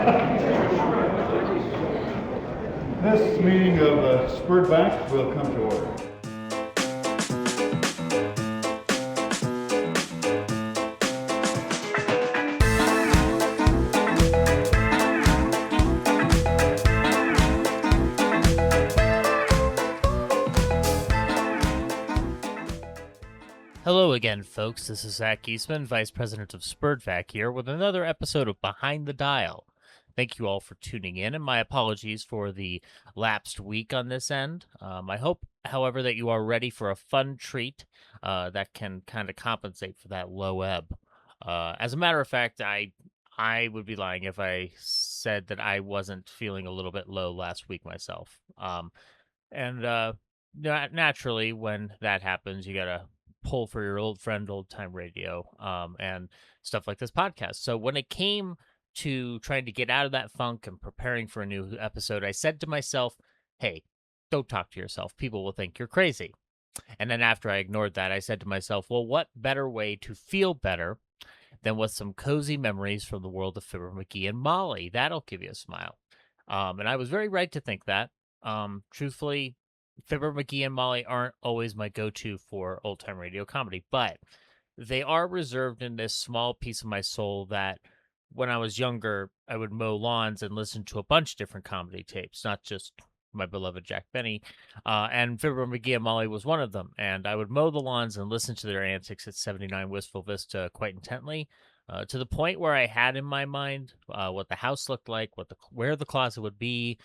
This meeting of SPERDVAC will come to order. Hello again, folks. This is Zach Eastman, Vice President of SPERDVAC here with another episode of Behind the Dial. Thank you all for tuning in, and my apologies for the lapsed week on this end. I hope, however, that you are ready for a fun treat that can kind of compensate for that low ebb. As a matter of fact, I would be lying if I said that I wasn't feeling a little bit low last week myself. Naturally, when that happens, you gotta pull for your old friend, old time radio, and stuff like this podcast. So when it came to trying to get out of that funk and preparing for a new episode, I said to myself, hey, don't talk to yourself. People will think you're crazy. And then after I ignored that, I said to myself, well, what better way to feel better than with some cozy memories from the world of Fibber McGee and Molly? That'll give you a smile. And I was very right to think that. Truthfully, Fibber McGee and Molly aren't always my go-to for old-time radio comedy, but they are reserved in this small piece of my soul that when I was younger, I would mow lawns and listen to a bunch of different comedy tapes, not just my beloved Jack Benny. And Fibber McGee and Molly was one of them. And I would mow the lawns and listen to their antics at 79 Wistful Vista quite intently, to the point where I had in my mind what the house looked like, where the closet would be,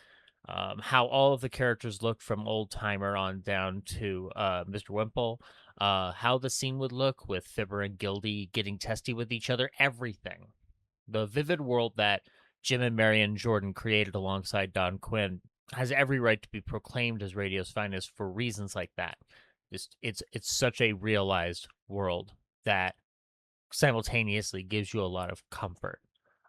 how all of the characters looked from Old Timer on down to Mr. Wimple, how the scene would look with Fibber and Gildy getting testy with each other, everything. The vivid world that Jim and Marion Jordan created alongside Don Quinn has every right to be proclaimed as radio's finest for reasons like that. It's such a realized world that simultaneously gives you a lot of comfort.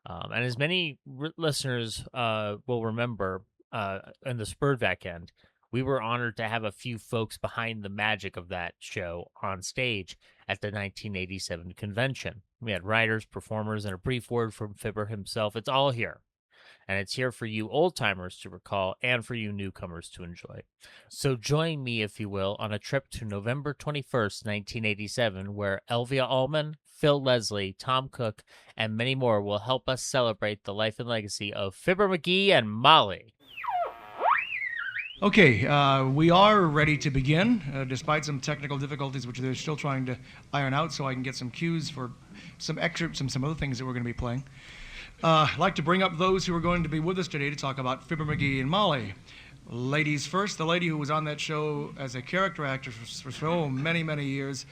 And as many listeners will remember, in the SPERDVAC end, we were honored to have a few folks behind the magic of that show on stage at the 1987 convention. We had writers, performers, and a brief word from Fibber himself. It's all here. And it's here for you old-timers to recall and for you newcomers to enjoy. So join me, if you will, on a trip to November 21st, 1987, where Elvia Allman, Phil Leslie, Tom Cook, and many more will help us celebrate the life and legacy of Fibber McGee and Molly. Okay, we are ready to begin, despite some technical difficulties, which they're still trying to iron out, so I can get some cues for some excerpts and some other things that we're going to be playing. I'd like to bring up those who are going to be with us today to talk about Fibber McGee and Molly. Ladies first, the lady who was on that show as a character actor for so many, many years,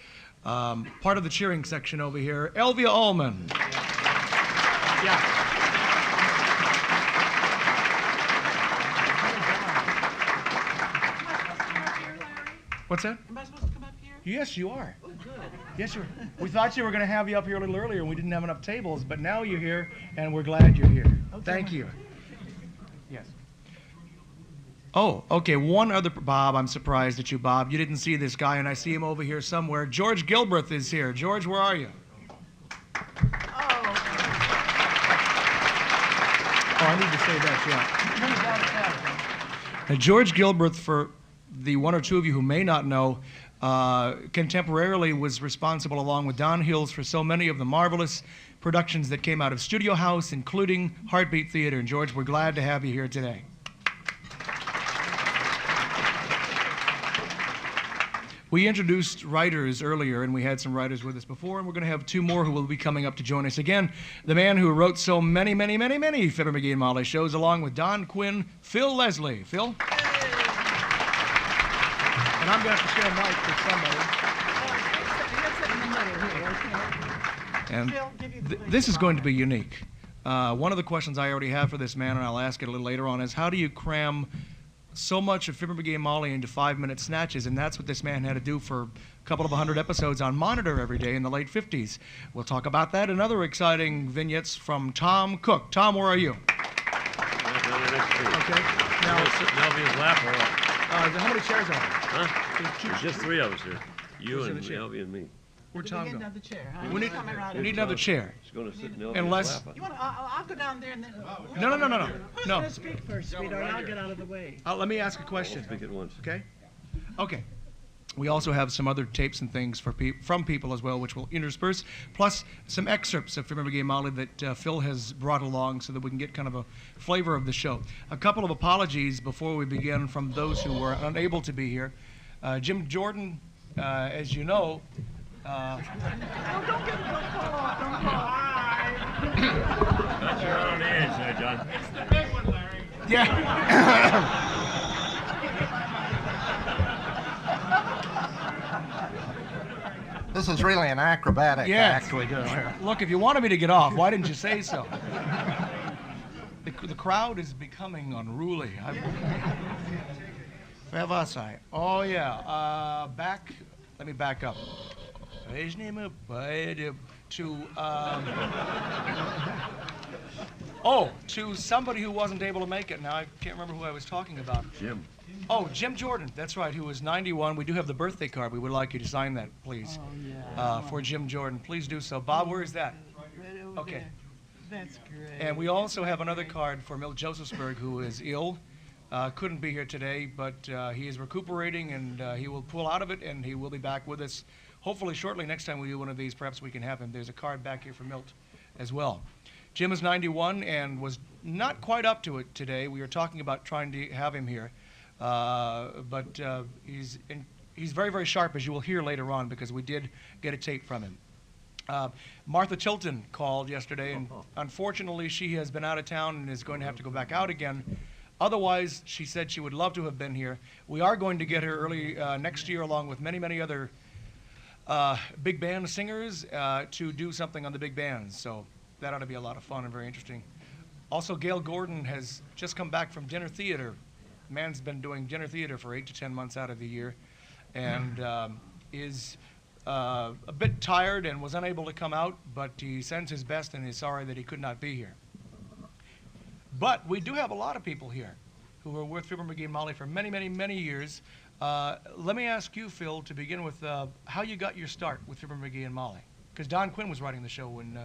part of the cheering section over here, Elvia Allman. Yeah. What's that? Am I supposed to come up here? Yes, you are. Oh, good. Yes, you are. We thought you were going to have you up here a little earlier, and we didn't have enough tables, but now you're here, and we're glad you're here. Okay. Thank you. Yes. Oh, okay. One other, Bob, I'm surprised at you, Bob. You didn't see this guy, and I see him over here somewhere. George Gilbreth is here. George, where are you? Oh. Oh, I need to say that, yeah. Now, George Gilbreth, for the one or two of you who may not know, contemporarily was responsible, along with Don Hills, for so many of the marvelous productions that came out of Studio House, including Heartbeat Theater. And George, we're glad to have you here today. We introduced writers earlier, and we had some writers with us before, and we're going to have two more who will be coming up to join us again. The man who wrote so many, many, many, many Fibber McGee and Molly shows, along with Don Quinn, Phil Leslie. Phil? And I'm going to have to share a mic with somebody. And this is going to be unique. One of the questions I already have for this man, and I'll ask it a little later on, is how do you cram so much of Fibber McGee and Molly into 5-minute snatches? And that's what this man had to do for a couple of 100 episodes on Monitor every day in the late 50s. We'll talk about that and other exciting vignettes from Tom Cook. Tom, where are you? Okay. Now, Elvia's lap or what? how many chairs are there? Huh? There's just three of us here. You and Elvia and me. Where'd We Tom need go? another chair, huh? We need, Coming right we up. need another chair. It's going to sit in Elvia's Unless- lap. You want to? I'll go down there and then. No. Who's No. gonna speak first, sweetheart? I'll get out of the way. Let me ask a question. Speak at once. Okay? Okay. We also have some other tapes and things from people as well, which we'll intersperse, plus some excerpts of Fibber McGee Molly that Phil has brought along so that we can get kind of a flavor of the show. A couple of apologies before we begin from those who were unable to be here. Jim Jordan, as you know, Don't get it. Don't fall off. Don't fall off. That's your own age there, John. yeah. This is really an acrobatic Yes. act we do here. Look, if you wanted me to get off, why didn't you say so? The crowd is becoming unruly. Where was I? Oh, yeah. Let me back up. To somebody who wasn't able to make it. Now, I can't remember who I was talking about. Jim. Oh, Jim Jordan. That's right, who was 91. We do have the birthday card. We would like you to sign that, please, for Jim Jordan. Please do so. Bob, where is that? Right over Okay. there. That's great. And we also have another card for Milt Josephsberg, who is ill. Couldn't be here today, but he is recuperating, and he will pull out of it, and he will be back with us hopefully shortly. Next time we do one of these, perhaps we can have him. There's a card back here for Milt as well. Jim is 91 and was not quite up to it today. We were talking about trying to have him here, but he's very, very sharp, as you will hear later on, because we did get a tape from him. Martha Tilton called yesterday, and unfortunately she has been out of town and is going to have to go back out again. Otherwise, she said she would love to have been here. We are going to get her early next year, along with many, many other big band singers, to do something on the big bands. So that ought to be a lot of fun and very interesting. Also, Gail Gordon has just come back from dinner theater. Man's been doing dinner theater for 8 to 10 months out of the year, and is a bit tired and was unable to come out, but he sends his best and is sorry that he could not be here. But we do have a lot of people here who were with Fibber McGee Molly for many, many, many years. Let me ask you, Phil, to begin with, how you got your start with Fibber McGee and Molly. Because Don Quinn was writing the show when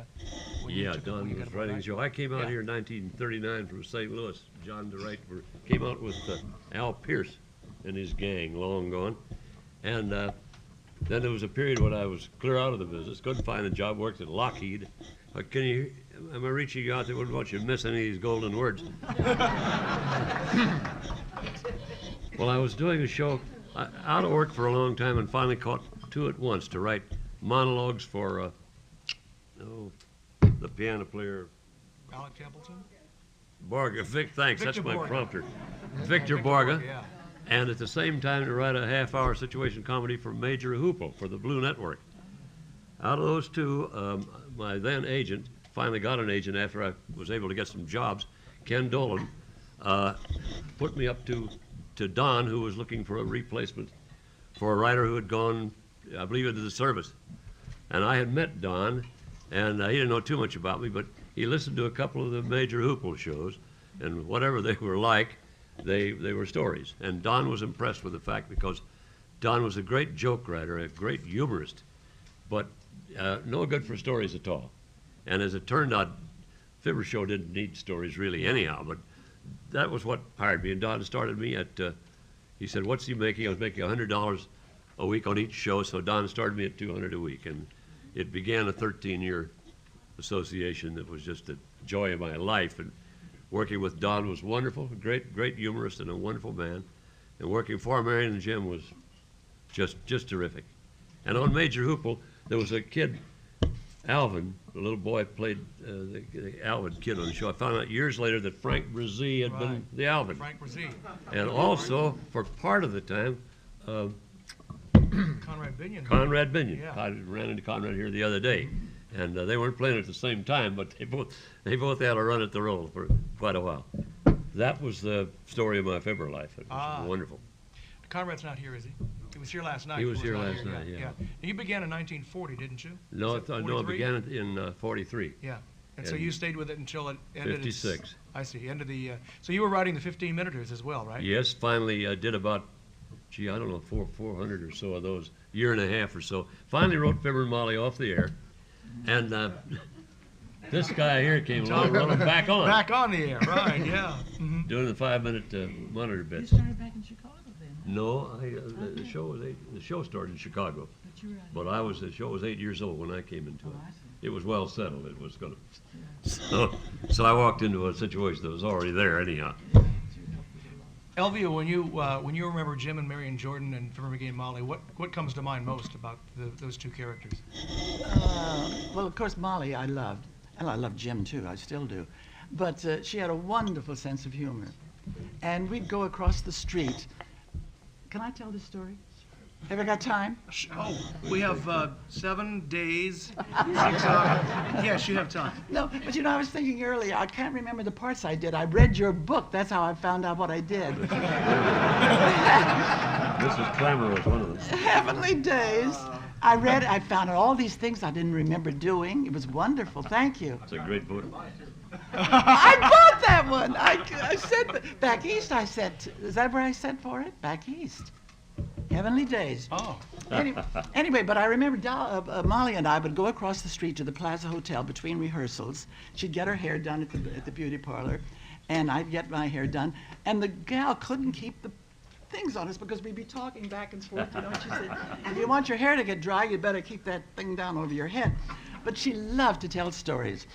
you took it, when Don you got was it writing the back. show. I came out here in 1939 from St. Louis. John DeWright came out with Al Pierce and his gang, long gone. And then there was a period when I was clear out of the business, couldn't find a job, worked at Lockheed. Am I reaching you out there? Wouldn't want you to miss any of these golden words. Well, I was doing a show out of work for a long time and finally caught two at once to write monologues for the piano player Alec Templeton? Borga. Thanks, Victor that's my Borga. prompter. Victor Borga. Yeah. And at the same time to write a half-hour situation comedy for Major Hoople for the Blue Network. Out of those two, my then agent, finally got an agent after I was able to get some jobs, Ken Dolan, put me up to Don, who was looking for a replacement for a writer who had gone, I believe, into the service. And I had met Don, and he didn't know too much about me, but he listened to a couple of the Major Hoople shows, and whatever they were like, they were stories. And Don was impressed with the fact because Don was a great joke writer, a great humorist, but no good for stories at all. And as it turned out, Fibber Show didn't need stories really anyhow, but that was what hired me. And Don started me at, he said, what's he making? I was making $100 a week on each show, so Don started me at $200 a week. And it began a 13-year association that was just the joy of my life. And working with Don was wonderful, a great humorist and a wonderful man. And working for Marion and Jim was just terrific. And on Major Hoople, there was a kid, Alvin, the little boy played the Alvin kid on the show. I found out years later that Frank Brzee had been the Alvin. Frank Brzee. And also, for part of the time, Conrad Binion. Conrad Binion. Yeah. I ran into Conrad here the other day. And they weren't playing at the same time, but they both had a run at the role for quite a while. That was the story of my Fibber life. It was wonderful. Conrad's not here, is he? He was here last night. He was here not last night, yeah. You began in 1940, didn't you? No, Was it it 43? began in 43. Yeah. And so And you stayed with it until it ended. 56. I see. End of the. So you were writing the 15-minuters as well, right? Yes, finally did about, I don't know, 400 or so of those year and a half or so. Finally wrote Fibber and Molly off the air, and this guy here came along, running back on. Back on the air, right? Yeah. Mhm. Doing the 5-minute monitor bits. You started back in Chicago then? No, the show started in Chicago, But you were out but the show was 8 years old when I came into it. I see. It was well settled. It was going to. So I walked into a situation that was already there anyhow. Elvia, when you remember Jim and Marion Jordan and Fibber McGee and Molly, what comes to mind most about those two characters? Well, of course, Molly I loved, and I love Jim too. I still do, but she had a wonderful sense of humor, and we'd go across the street. Can I tell this story? Have I got time? Oh, we have 7 days, 6 hours. Yes, you have time. No, but you know, I was thinking earlier, I can't remember the parts I did. I read your book. That's how I found out what I did. Mrs. Clammer was one of them. Heavenly Days. I found out all these things I didn't remember doing. It was wonderful. Thank you. It's a great book. I bought that one. I sent back east. I sent. Is that where I sent for it? Back east. Heavenly Days. Oh. Anyway, but I remember Molly and I would go across the street to the Plaza Hotel between rehearsals. She'd get her hair done at the beauty parlor, and I'd get my hair done. And the gal couldn't keep the things on us because we'd be talking back and forth. You know, and she said, if you want your hair to get dry, you better keep that thing down over your head. But she loved to tell stories.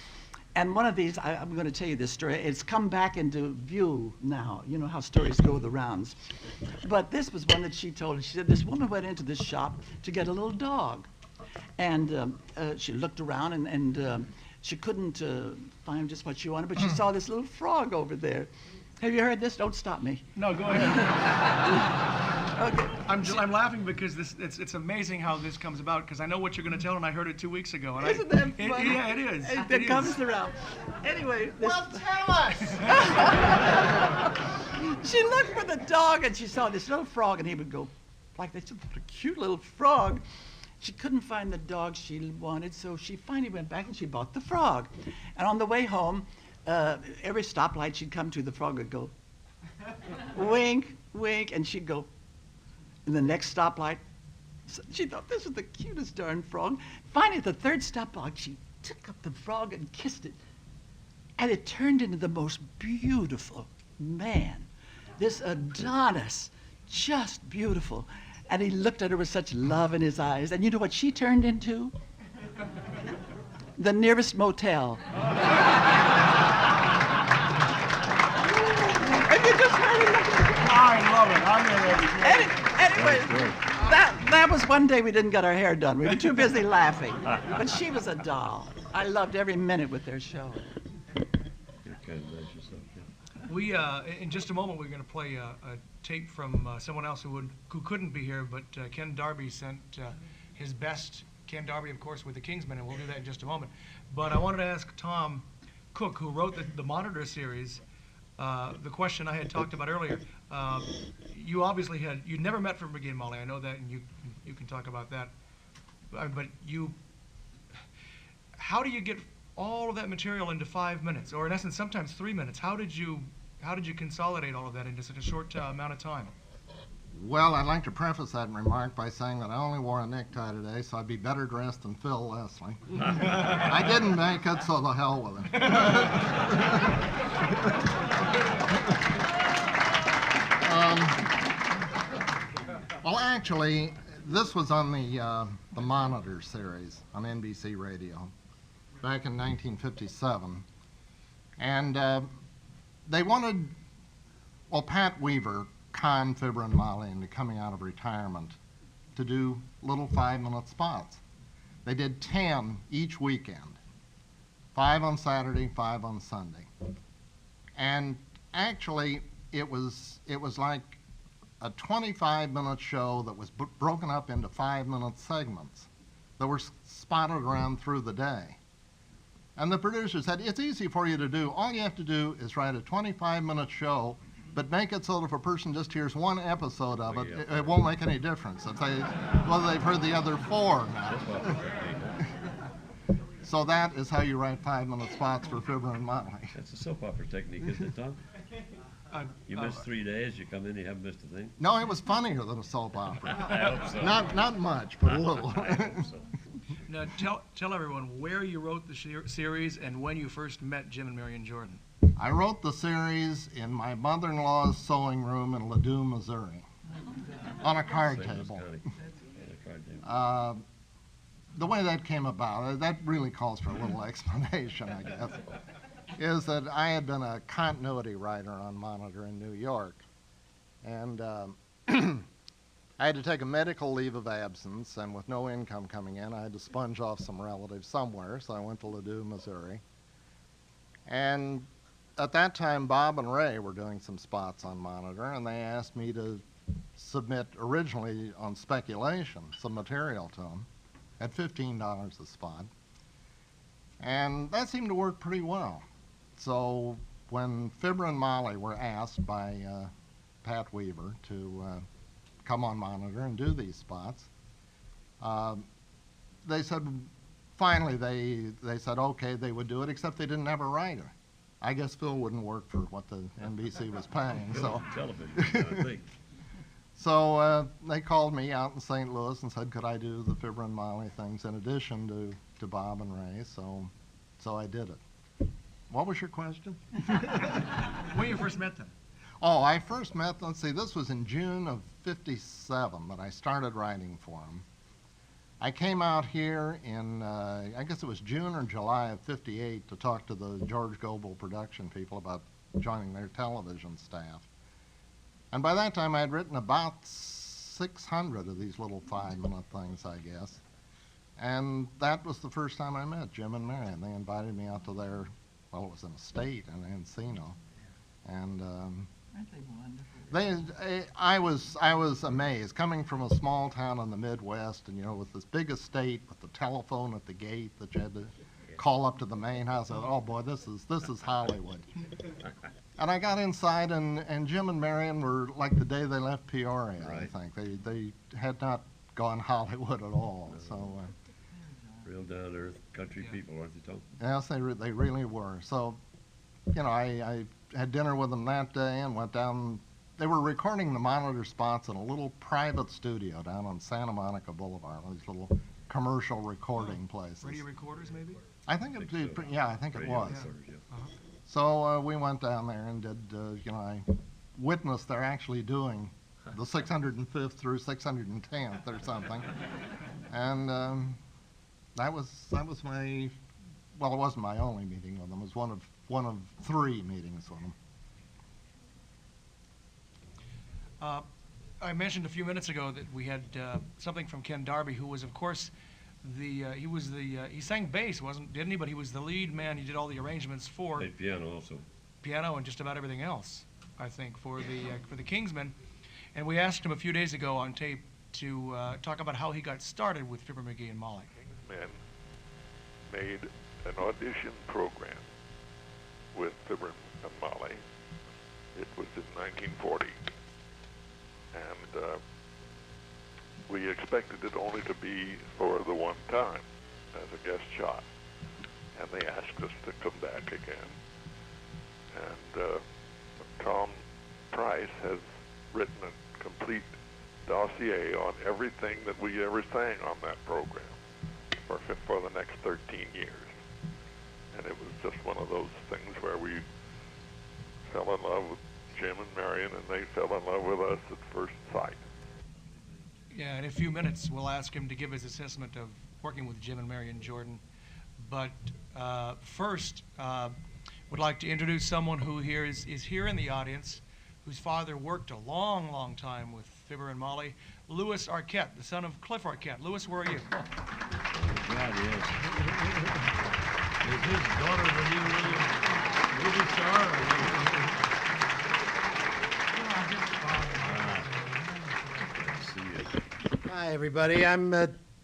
And one of these, I'm going to tell you this story. It's come back into view now. You know how stories go the rounds. But this was one that she told. She said this woman went into this shop to get a little dog. And she looked around and she couldn't find just what she wanted, but she saw this little frog over there. Have you heard this? Don't stop me. No, go ahead. Okay. I'm laughing because it's amazing how this comes about, because I know what you're going to tell, and I heard it 2 weeks ago. And Isn't that funny? Yeah, it is. It comes around. Anyway. Well, tell us. She looked for the dog and she saw this little frog, and he would go like this, a cute little frog. She couldn't find the dog she wanted, so she finally went back and she bought the frog. And on the way home, every stoplight she'd come to, the frog would go, wink, wink, and she'd go. And the next stoplight, she thought this was the cutest darn frog. Finally, at the third stoplight, she took up the frog and kissed it. And it turned into the most beautiful man. This Adonis, just beautiful. And he looked at her with such love in his eyes. And you know what she turned into? The nearest motel. And you just heard her looking. I love it. I'm going Anyway, that was one day we didn't get our hair done. We were too busy laughing. But she was a doll. I loved every minute with their show. We in just a moment we're going to play a tape from someone else who couldn't be here, but Ken Darby sent his best. Ken Darby, of course, with the Kingsmen, and we'll do that in just a moment. But I wanted to ask Tom Cook, who wrote the Monitor series, the question I had talked about earlier. You obviously you'd never met Fibber McGee and Molly. I know that, and you can talk about that. But how do you get all of that material into 5 minutes, or in essence, sometimes 3 minutes? How did you consolidate all of that into such a short amount of time? Well, I'd like to preface that remark by saying that I only wore a necktie today, so I'd be better dressed than Phil Leslie. I didn't make it, so the hell with it. Well, actually, this was on the Monitor series on NBC Radio back in 1957. And they wanted, well, Pat Weaver conned Fibber and Molly into coming out of retirement to do little 5-minute spots. They did 10 each weekend, 5 on Saturday, 5 on Sunday. And actually, it was like a 25-minute show that was broken up into 5-minute segments that were spotted around through the day. And the producer said, it's easy for you to do. All you have to do is write a 25-minute show, but make it so that if a person just hears one episode of it, it won't make any difference. Whether they've heard the other 4 now. So that is how you write 5-minute spots for Fibber and Molly. That's a soap opera technique, isn't it, Tom? You missed 3 days, you come in, you haven't missed a thing? No, it was funnier than a soap opera. I hope so. Not much, but a little. I hope so. Now, tell everyone where you wrote the series and when you first met Jim and Marion Jordan. I wrote the series in my mother-in-law's sewing room in Ladue, Missouri, on a card St. Louis table. County. On a card table. The way that came about, that really calls for a little explanation, I guess, is that I had been a continuity writer on Monitor in New York, and I had to take a medical leave of absence, and with no income coming in, I had to sponge off some relatives somewhere, so I went to Ladue, Missouri. And at that time, Bob and Ray were doing some spots on Monitor, and they asked me to submit, originally on speculation, some material to them at $15 a spot. And that seemed to work pretty well. So when Fibber and Molly were asked by Pat Weaver to come on Monitor and do these spots, they said, finally they said okay, they would do it, except they didn't have a writer. I guess Phil wouldn't work for what the NBC was paying. So Television, I think. So they called me out in St. Louis and said, could I do the Fibber and Molly things in addition to Bob and Ray? So I did it. What was your question? When you first met them? Oh, I first met them, let's see, this was in June of '57 that I started writing for them. I came out here in, I guess it was June or July of '58 to talk to the George Gobel production people about joining their television staff. And by that time, I had written about 600 of these little 5-minute things, I guess. And that was the first time I met Jim and Marion. They invited me out to their, well, it was an estate in Encino. And Aren't they wonderful? I was amazed, coming from a small town in the Midwest, and, you know, with this big estate, with the telephone at the gate that you had to call up to the main house. I thought, oh boy, this is Hollywood. And I got inside, and Jim and Marion were like the day they left Peoria. Right. I think they had not gone Hollywood at all. So Real down-to-earth country people, aren't they, Tom? yes, they really were. So, you know, I had dinner with them that day and went down. They were recording the Monitor spots in a little private studio down on Santa Monica Boulevard, these little commercial recording places. Radio recorders, maybe? I think it Radio was. recorders, yeah. So we went down there and did, you know, I witnessed they're actually doing the 605th through 610th or something. And that was my, well, it wasn't my only meeting with them. It was one of 3 meetings with them. I mentioned a few minutes ago that we had something from Ken Darby, who was, of course, he sang bass, didn't he? But he was the lead man. He did all the arrangements for Played piano also. piano and just about everything else, I think, for the Kingsmen. And we asked him a few days ago on tape to talk about how he got started with Fibber McGee and Molly. Kingsmen made an audition program with Fibber and Molly. It was in 1940. And we expected it only to be for the one time as a guest shot. And they asked us to come back again. And Tom Price has written a complete dossier on everything that we ever sang on that program for the next 13 years. And it was just one of those things where we fell in love with Jim and Marion, and they fell in love with us at first sight. Yeah, in a few minutes, we'll ask him to give his assessment of working with Jim and Marion Jordan. But first, would like to introduce someone who is here in the audience, whose father worked a long, long time with Fibber and Molly, Louis Arquette, the son of Cliff Arquette. Louis, where are you? God, yes. Is his daughter the new movie star? Hi, everybody. I'm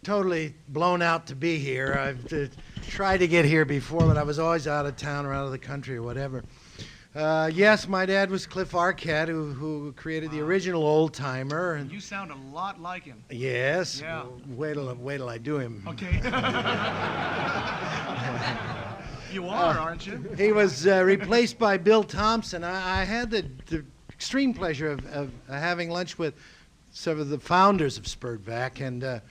totally blown out to be here. I've tried to get here before, but I was always out of town or out of the country or whatever. Yes, my dad was Cliff Arquette, who created the original Old Timer. And You sound a lot like him. yes. Yeah. Wait till I do him. Okay. You are, aren't you? He was replaced by Bill Thompson. I had the extreme pleasure of having lunch with some of the founders of SPERDVAC,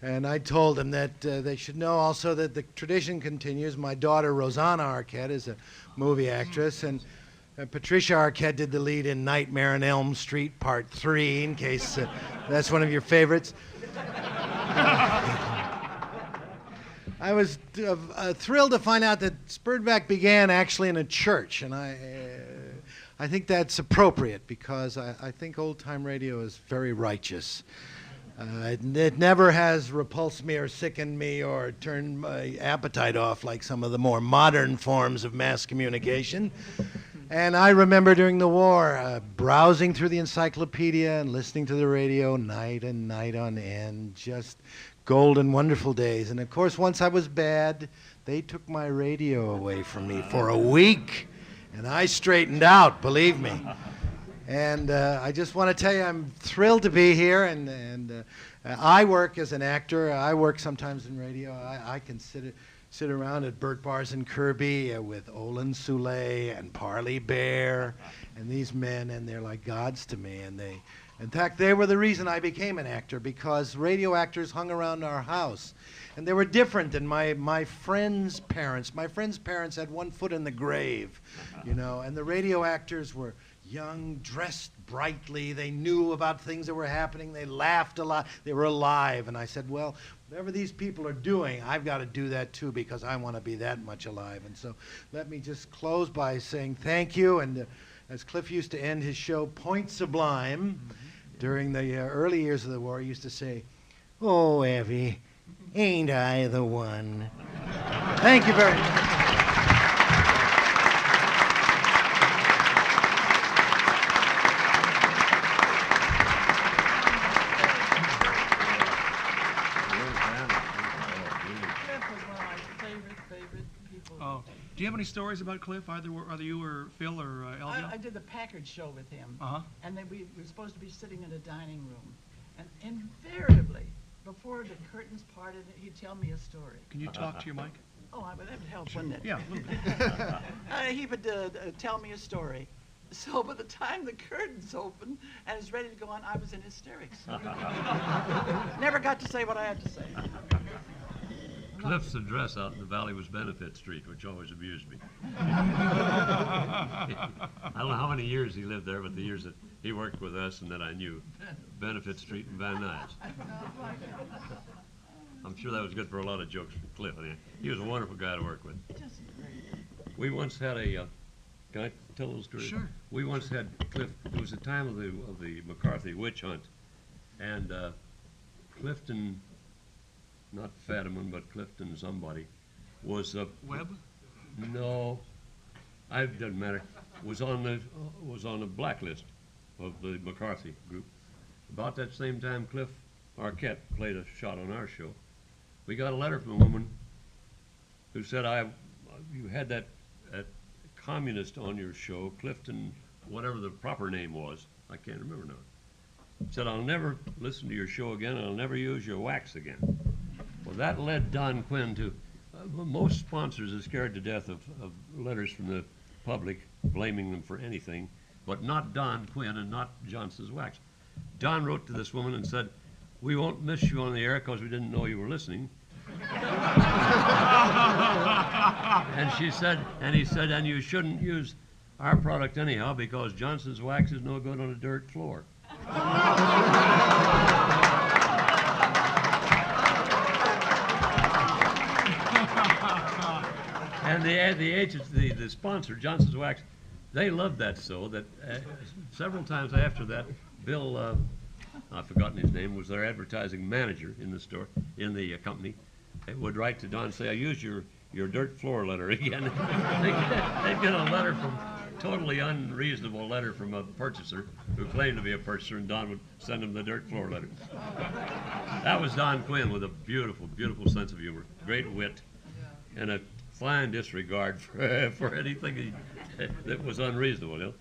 and I told them that they should know also that the tradition continues. My daughter, Rosanna Arquette, is a movie actress, and Patricia Arquette did the lead in Nightmare on Elm Street Part 3, in case that's one of your favorites. I was thrilled to find out that SPERDVAC began actually in a church, and I think that's appropriate because I think old-time radio is very righteous. It never has repulsed me or sickened me or turned my appetite off like some of the more modern forms of mass communication. And I remember during the war browsing through the encyclopedia and listening to the radio night and night on end, just golden, wonderful days. And of course, once I was bad, they took my radio away from me for a week, and I straightened out, believe me. And I just want to tell you, I'm thrilled to be here, and I work as an actor. I work sometimes in radio. I can sit around at Burt Bars and Kirby with Olin Soule and Parley Bear and these men, and they're like gods to me. And in fact, they were the reason I became an actor, because radio actors hung around our house. And they were different than my friends' parents. My friends' parents had one foot in the grave, you know, and the radio actors were young, dressed brightly. They knew about things that were happening. They laughed a lot. They were alive. And I said, well, whatever these people are doing, I've got to do that too, because I want to be that much alive. And so let me just close by saying thank you. And as Cliff used to end his show, Point Sublime, during the early years of the war, he used to say, "Oh, Evie, ain't I the one?" Thank you very much. Do you have any stories about Cliff, either you or Phil or Elvia? I did the Packard show with him, and then we were supposed to be sitting in a dining room, and invariably, before the curtains parted, he'd tell me a story. Can you talk to your mic? Oh, that would help, wouldn't it? Yeah, a little bit. He would tell me a story. So by the time the curtains opened and was ready to go on, I was in hysterics. Never got to say what I had to say. Cliff's address out in the valley was Benefit Street, which always amused me. I don't know how many years he lived there, but the years that he worked with us and that I knew, Benefit Street and Van Nuys. I'm sure that was good for a lot of jokes from Cliff. I mean, he was a wonderful guy to work with. We once had a, can I tell those stories? Sure. We once had Cliff, it was the time of the McCarthy witch hunt, and Clifton, not Fadiman, but Clifton somebody, was Webb? No, it doesn't matter. Was on the blacklist of the McCarthy group. About that same time, Cliff Arquette played a shot on our show. We got a letter from a woman who said, you had that communist on your show, Clifton, whatever the proper name was. I can't remember now. Said, I'll never listen to your show again, and I'll never use your wax again. Well, that led Don Quinn to, most sponsors are scared to death of letters from the public blaming them for anything, but not Don Quinn and not Johnson's Wax. Don wrote to this woman and said, we won't miss you on the air because we didn't know you were listening. And she said, and he said, and you shouldn't use our product anyhow because Johnson's Wax is no good on a dirt floor. And the agency, the sponsor, Johnson's Wax, they loved that so that several times after that, Bill, I've forgotten his name, was their advertising manager in the store, in the company, would write to Don and say, I used your dirt floor letter again. They'd get a letter from, totally unreasonable letter from a purchaser who claimed to be a purchaser, and Don would send him the dirt floor letter. That was Don Quinn with a beautiful, beautiful sense of humor, great wit, and a fine disregard for anything that was unreasonable. You know?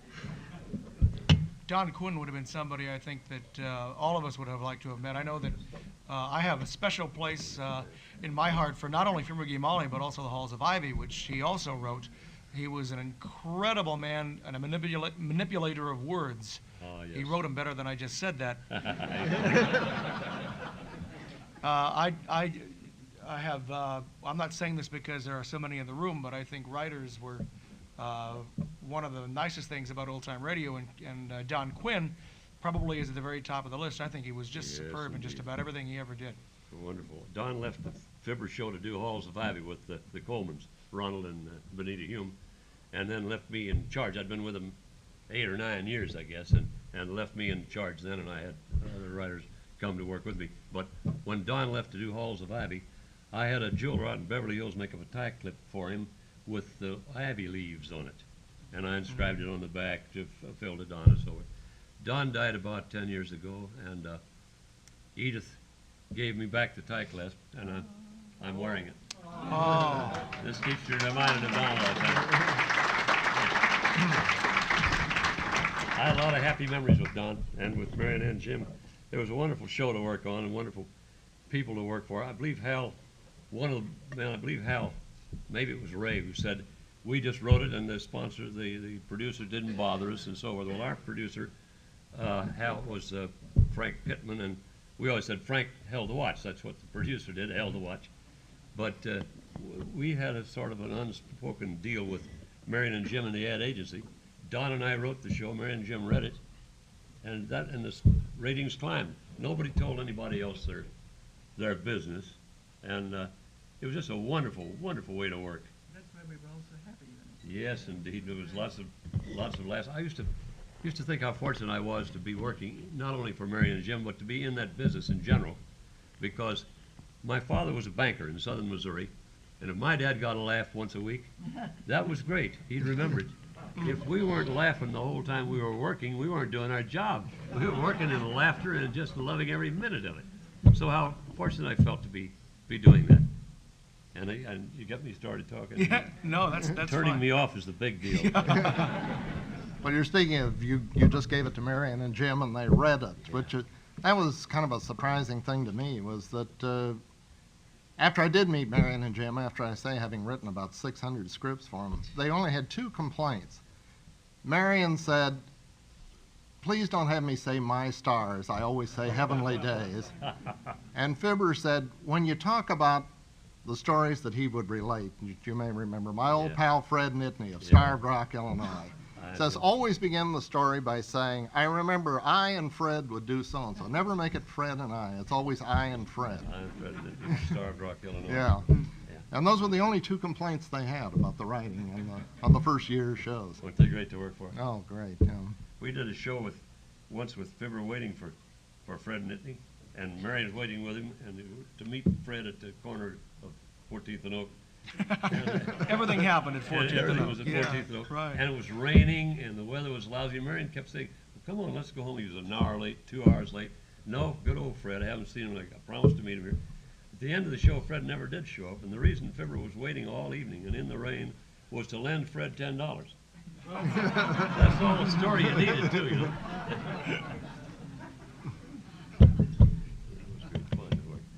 Don Quinn would have been somebody I think that all of us would have liked to have met. I know that I have a special place in my heart for not only Fibber McGee Molly, but also the Halls of Ivy, which he also wrote. He was an incredible man and a manipulator of words. Oh, yes. He wrote them better than I just said that. I have, I'm not saying this because there are so many in the room, but I think writers were one of the nicest things about old-time radio, and Don Quinn probably is at the very top of the list. I think he was just superb in just about everything he ever did. Wonderful. Don left the Fibber show to do Halls of Ivy with the Colemans, Ronald and Benita Hume, and then left me in charge. I'd been with them 8 or 9 years, I guess, and left me in charge then, and I had other writers come to work with me. But when Don left to do Halls of Ivy, I had a jeweler out in Beverly Hills make up a tie clip for him with the ivy leaves on it, and I inscribed it on the back to Phil to Donna. So Don died about 10 years ago, and Edith gave me back the tie clasp, and I'm wearing it. Oh. This keeps you reminded of Don all the time. I had a lot of happy memories with Don and with Marion and Jim. It was a wonderful show to work on and wonderful people to work for. I believe Hal, maybe it was Ray, who said, we just wrote it and the sponsor, the producer didn't bother us and so forth. Well, our producer, Hal, was Frank Pittman, and we always said Frank held the watch. That's what the producer did, held the watch. But we had a sort of an unspoken deal with Marion and Jim and the ad agency. Don and I wrote the show, Marion and Jim read it, and the ratings climbed. Nobody told anybody else their business, and it was just a wonderful, wonderful way to work. That's why we were all so happy. Yes, indeed. There was lots of laughs. I used to think how fortunate I was to be working not only for Marion and Jim, but to be in that business in general, because my father was a banker in southern Missouri, and if my dad got a laugh once a week, that was great. He'd remember it. If we weren't laughing the whole time we were working, we weren't doing our job. We were working in laughter and just loving every minute of it. So how fortunate I felt to be doing that. And you got me started talking. Yeah, no, that's turning fine. me off is the big deal. Well, you're speaking of, you just gave it to Marion and Jim, and they read it, that was kind of a surprising thing to me, was that after I did meet Marion and Jim, after I say having written about 600 scripts for them, they only had 2 complaints. Marion said, please don't have me say my stars. I always say heavenly days. And Fibber said, when you talk about the stories that he would relate, you may remember, my old pal Fred Nitney of Starved Rock, Illinois, says, always begin the story by saying, I remember I and Fred would do so-and-so. Never make it Fred and I. It's always I and Fred. I and Fred Nitney, Starved Rock, Illinois. Yeah. And those were the only 2 complaints they had about the writing on the first year's shows. Weren't they great to work for? Oh, great, yeah. We did a show once with Fibber waiting for Fred Nitney, and Marion was waiting with him, and to meet Fred at the corner of 14th and Oak. Everything happened at 14th and Oak. Everything was at 14th and Oak. Right. And it was raining, and the weather was lousy. Marion kept saying, well, come on, let's go home. He was an hour late, 2 hours late. No, good old Fred. I haven't seen him. I promised to meet him here. At the end of the show, Fred never did show up, and the reason Fibber was waiting all evening and in the rain was to lend Fred $10. That's all the story you needed, too, you know.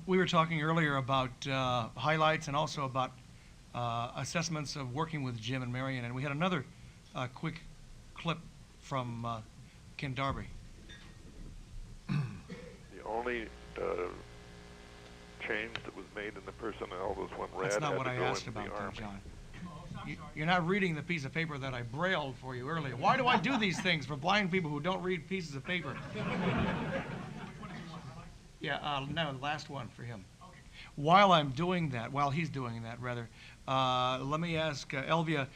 We were talking earlier about highlights and also about assessments of working with Jim and Marion, and we had another quick clip from Ken Darby. The only change that was made in the personnel was when Rad That's not had what to I go asked into about, the though, Army. John. You're not reading the piece of paper that I brailled for you earlier. Why do I do these things for blind people who don't read pieces of paper? Yeah, no, the last one for him. While he's doing that, rather, let me ask Elvia,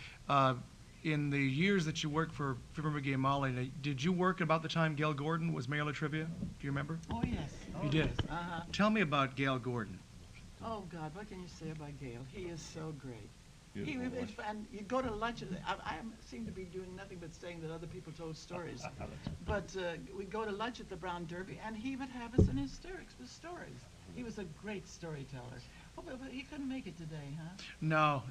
in the years that you worked for Fibber McGee Molly, did you work about the time Gail Gordon was mail of trivia? Do you remember? Oh, yes. You did? Yes. Uh-huh. Tell me about Gail Gordon. Oh, God, what can you say about Gail? He is so great. Beautiful voice. And you go to lunch. I seem to be doing nothing but saying that other people told stories. But we go to lunch at the Brown Derby, and he would have us in hysterics with stories. He was a great storyteller. Oh, but he couldn't make it today, huh? No,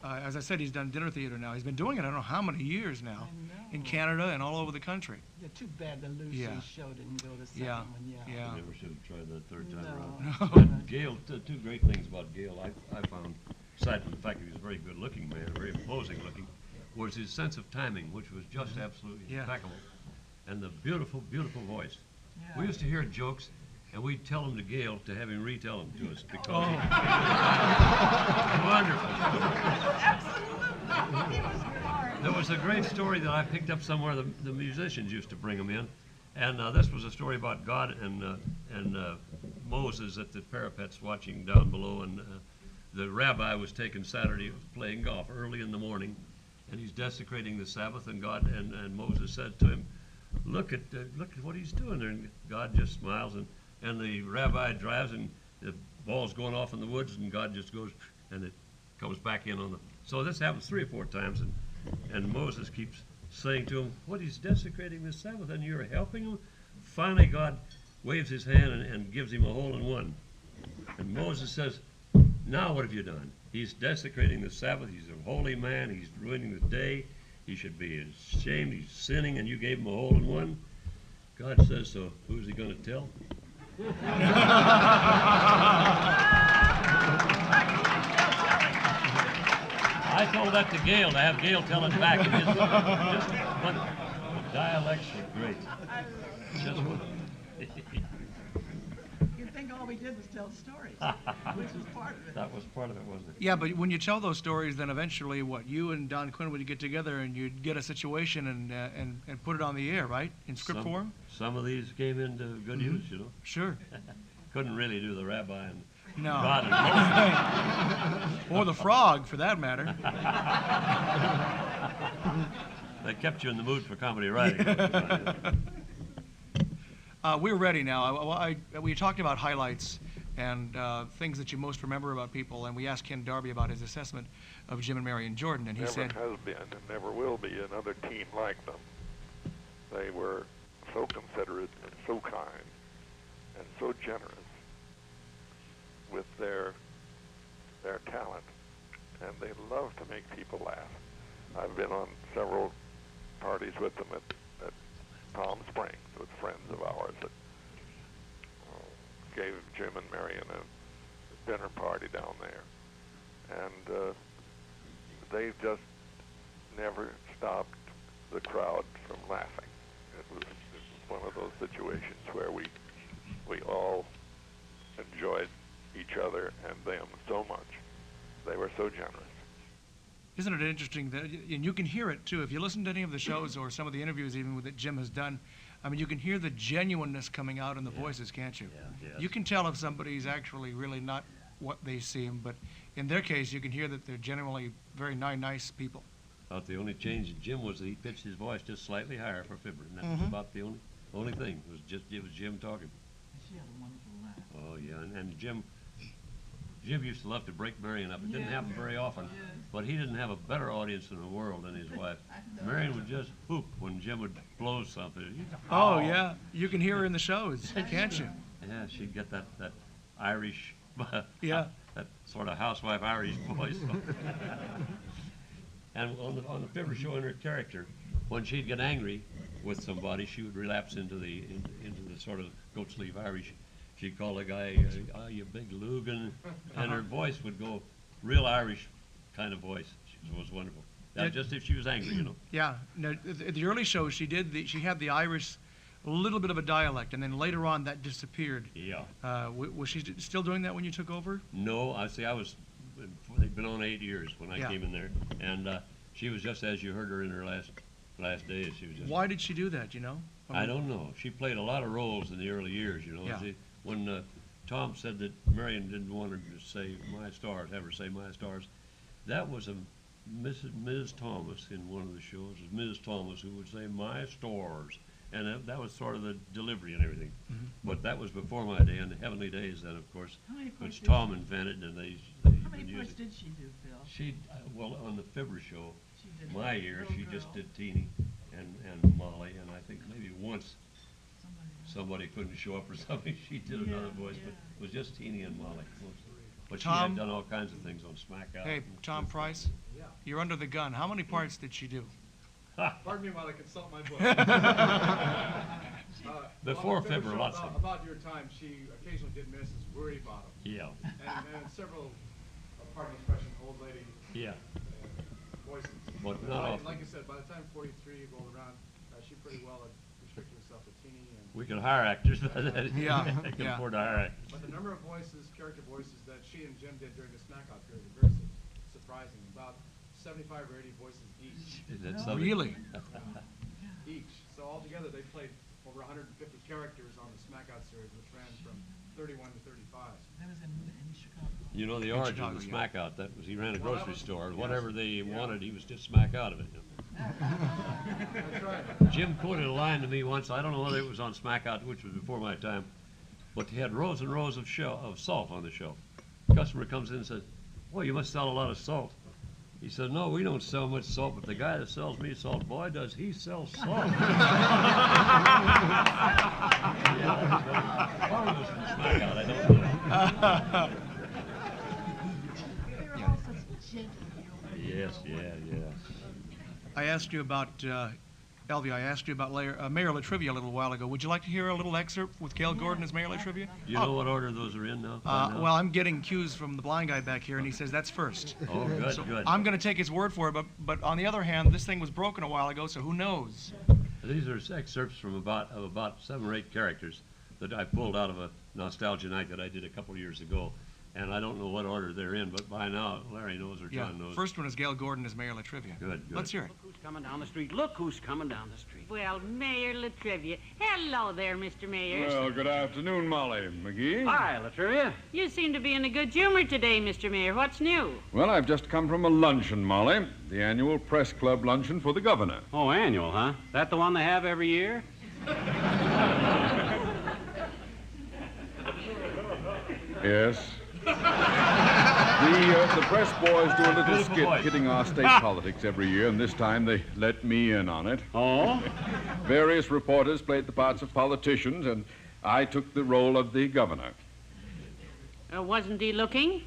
as I said, he's done dinner theater now. He's been doing it I don't know how many years now. I know. In Canada and all over the country. Yeah, too bad the Lucy's Yeah. show didn't go the second Yeah, one, yeah. I never should have tried that third time No. around. Gail, two great things about Gail I found, aside from the fact that he was a very good-looking man, very imposing-looking, was his sense of timing, which was just absolutely Yeah. impeccable, and the beautiful, beautiful voice. Yeah. We used to hear jokes, and we'd tell them to Gail to have him retell them to us because wonderful. There was a great story that I picked up somewhere. The musicians used to bring them in, and this was a story about God and Moses at the parapets watching down below, and the rabbi was taking Saturday playing golf early in the morning, and he's desecrating the Sabbath, and God and Moses said to him, look at what he's doing there, and God just smiles, and the rabbi drives, and the ball's going off in the woods, and God just goes, and it comes back in on the. So this happens 3 or 4 times, and Moses keeps saying to him, what, he's desecrating the Sabbath, and you're helping him? Finally, God waves his hand and gives him a hole-in-one. And Moses says, now what have you done? He's desecrating the Sabbath. He's a holy man. He's ruining the day. He should be ashamed. He's sinning, and you gave him a hole-in-one? God says, so who's he going to tell? I told that to Gail, to have Gail tell it back. But the dialects were great. Just one. You'd think all we did was tell stories, which was part of it. That was part of it, wasn't it? Yeah, but when you tell those stories, then eventually, you and Don Quinn would get together and you'd get a situation and put it on the air, right? In script form? Some of these came into good use, you know. Sure. Couldn't really do the rabbi and No. God and Moses. Or the frog, for that matter. They kept you in the mood for comedy writing. We're ready now. We talked about highlights and things that you most remember about people, and we asked Ken Darby about his assessment of Jim and Marion Jordan, and he Never said, has been and never will be another team like them. They were so considerate and so kind and so generous with their talent, and they love to make people laugh. I've been on several parties with them at Palm Springs with friends of ours that gave Jim and Marion a dinner party down there, and they just never stopped the crowd from laughing. It was one of those situations where we all enjoyed each other and them so much. They were so generous. isn't it interesting that, and you can hear it too, if you listen to any of the shows or some of the interviews even that Jim has done, I mean, you can hear the genuineness coming out in the voices, can't you? Yeah, yes. You can tell if somebody's actually really not what they seem, but in their case, you can hear that they're genuinely very nice people. Thought the only change in Jim was that he pitched his voice just slightly higher for Fibber, and that was about the only thing. It was Jim talking. She had a wonderful laugh. Oh yeah, and Jim used to love to break Marion up. It didn't happen very often, but he didn't have a better audience in the world than his wife. Marion would just whoop when Jim would blow something. Oh yeah, you can hear her in the shows, can't you? Yeah, she'd get that Irish, Yeah. that sort of housewife Irish voice. And on the Fibber show, in her character, when she'd get angry with somebody, she would relapse into the sort of goat sleeve Irish. She'd call a guy, "Oh, you big Lugan," and her voice would go real Irish kind of voice. She was wonderful. That just if she was angry, you know. Yeah. No, the early shows she had the Irish, a little bit of a dialect, and then later on that disappeared. Yeah. Was she still doing that when you took over? No, they'd been on 8 years when I Yeah. came in there, and she was just as you heard her in her last days. She was just. Why did she do that? You know? I don't know. She played a lot of roles in the early years, you know. Yeah. When Tom said that Marion didn't want her to say "my stars," have her say "my stars," that was a Ms. Thomas in one of the shows. It was Ms. Thomas who would say "my stars," and that was sort of the delivery and everything. But that was before my day, and the Heavenly Days then, of course, which Tom invented, and they How many used push it. did she do, Phil? She well on the Fibber show, She did my that year little she just girl. did Teeny and Molly, and I think maybe once somebody couldn't show up or something, she did another voice, but it was just Teeny and Molly. But she Tom? had done all kinds of things on Smack Out. Hey, Tom Price, you're under the gun. How many parts did she do? Pardon me while I consult my book. Before Fibber Fibber, show lots of them. about your time, she occasionally did Mrs. Worry Bottom. Yeah. And several, pardon the expression, old lady Yeah. voices. But not often. Like I said, by the time 43 rolled around, she pretty well had restricted herself to teeny. And We could hire actors. Yeah, I can yeah. afford to hire actors. but the number of voices, character voices that she and Jim did during the Smack Out period are very surprising. About 75 or 80 voices each. Is that something? Really? Each. So altogether, they played over 150 characters on the Smack Out series, which ran from 31 to 35. That was in Chicago. You know the origin Chicago, of the yeah. Smack Out. That was he ran a Well, that grocery was- store. yes. Whatever they Yeah. wanted, he was just smack out of it. That's right. Jim quoted a line to me once. I don't know whether it was on Smack Out, which was before my time, but he had rows and rows of salt on the shelf. Customer comes in and says, "Well, you must sell a lot of salt." He said, "No, we don't sell much salt, but the guy that sells me salt, boy, does he sell salt." Part of it was from Smack Out, I don't know. Yes, yeah. I asked you about, Elvia, I asked you about Mayor LaTrivia a little while ago. Would you like to hear a little excerpt with Gail Gordon as Mayor LaTrivia? You know what order those are in now? By now? Well, I'm getting cues from the blind guy back here, and he says that's first. Oh, good, So good. I'm going to take his word for it, but on the other hand, this thing was broken a while ago, so who knows? These are excerpts from about 7 or 8 characters that I pulled out of a nostalgia night that I did a couple years ago. And I don't know what order they're in, but by now Larry knows or Yeah, John knows. first one is Gail Gordon as Mayor LaTrivia. Good. Let's hear it. Who's coming down the street? Look who's coming down the street. Well, Mayor LaTrivia. Hello there, Mr. Mayor. Well, good afternoon, Molly. McGee? Hi, LaTrivia. You seem to be in a good humor today, Mr. Mayor. What's new? Well, I've just come from a luncheon, Molly. The annual press club luncheon for the governor. Oh, annual, huh? That the one they have every year? Yes. The press boys do a little Beautiful skit voice. kidding our state politics every year, and this time they let me in on it. Oh? Various reporters played the parts of politicians, and I took the role of the governor. Wasn't he looking?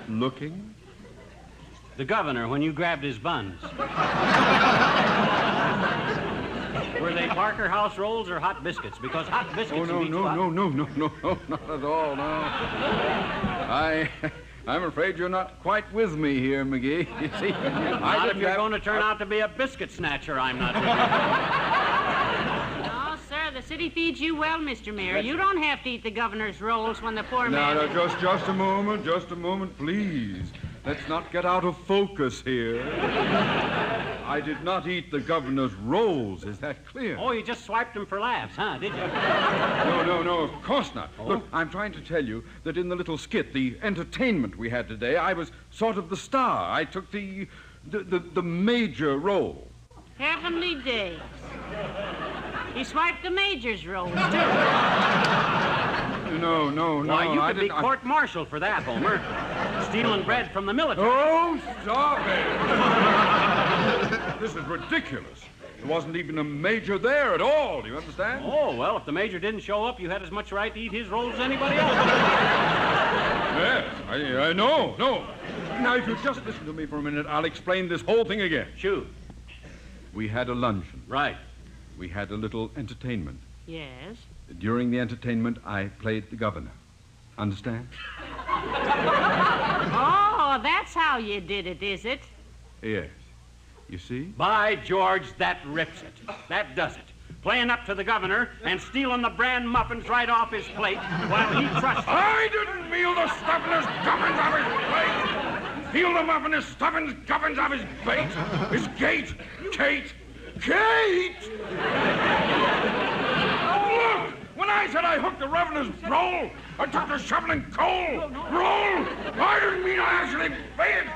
Looking? The governor, when you grabbed his buns. Were they Parker House rolls or hot biscuits? Because hot biscuits Oh, no, would be too hot. no, not at all, no. I'm afraid you're not quite with me here, McGee. You see, Not if you're going to turn out to be a biscuit snatcher, I'm not. No, sir. The city feeds you well, Mr. Mayor. You don't have to eat the governor's rolls when the poor No, man... just a moment, please. Let's not get out of focus here. I did not eat the governor's rolls. Is that clear? Oh, you just swiped them for laughs, huh? Did you? No, of course not. Oh? Look, I'm trying to tell you that in the little skit, the entertainment we had today, I was sort of the star. I took the major role. Heavenly days. He swiped the major's rolls, too. No. Why, you I could be didn't- court-martialed for that, Homer. Stealing bread from the military. Oh, stop it! This is ridiculous. There wasn't even a major there at all. Do you understand? Oh, well, if the major didn't show up, you had as much right to eat his rolls as anybody else. Yes, I know. Now, if you just listen to me for a minute, I'll explain this whole thing again. Shoot. We had a luncheon. Right. We had a little entertainment. Yes. During the entertainment, I played the governor. Understand? Oh, that's how you did it, is it? Yes. You see? By George, that rips it. That does it. Playing up to the governor and stealing the bran muffins right off his plate while he crushed I didn't feel the stuffing gubbins of his plate. Feel the muffin his stuffing gubbins of his bait. His gate. Kate. Look! When I said I hooked the revenue's roll, I took the shoveling coal. Roll! I didn't mean I actually bait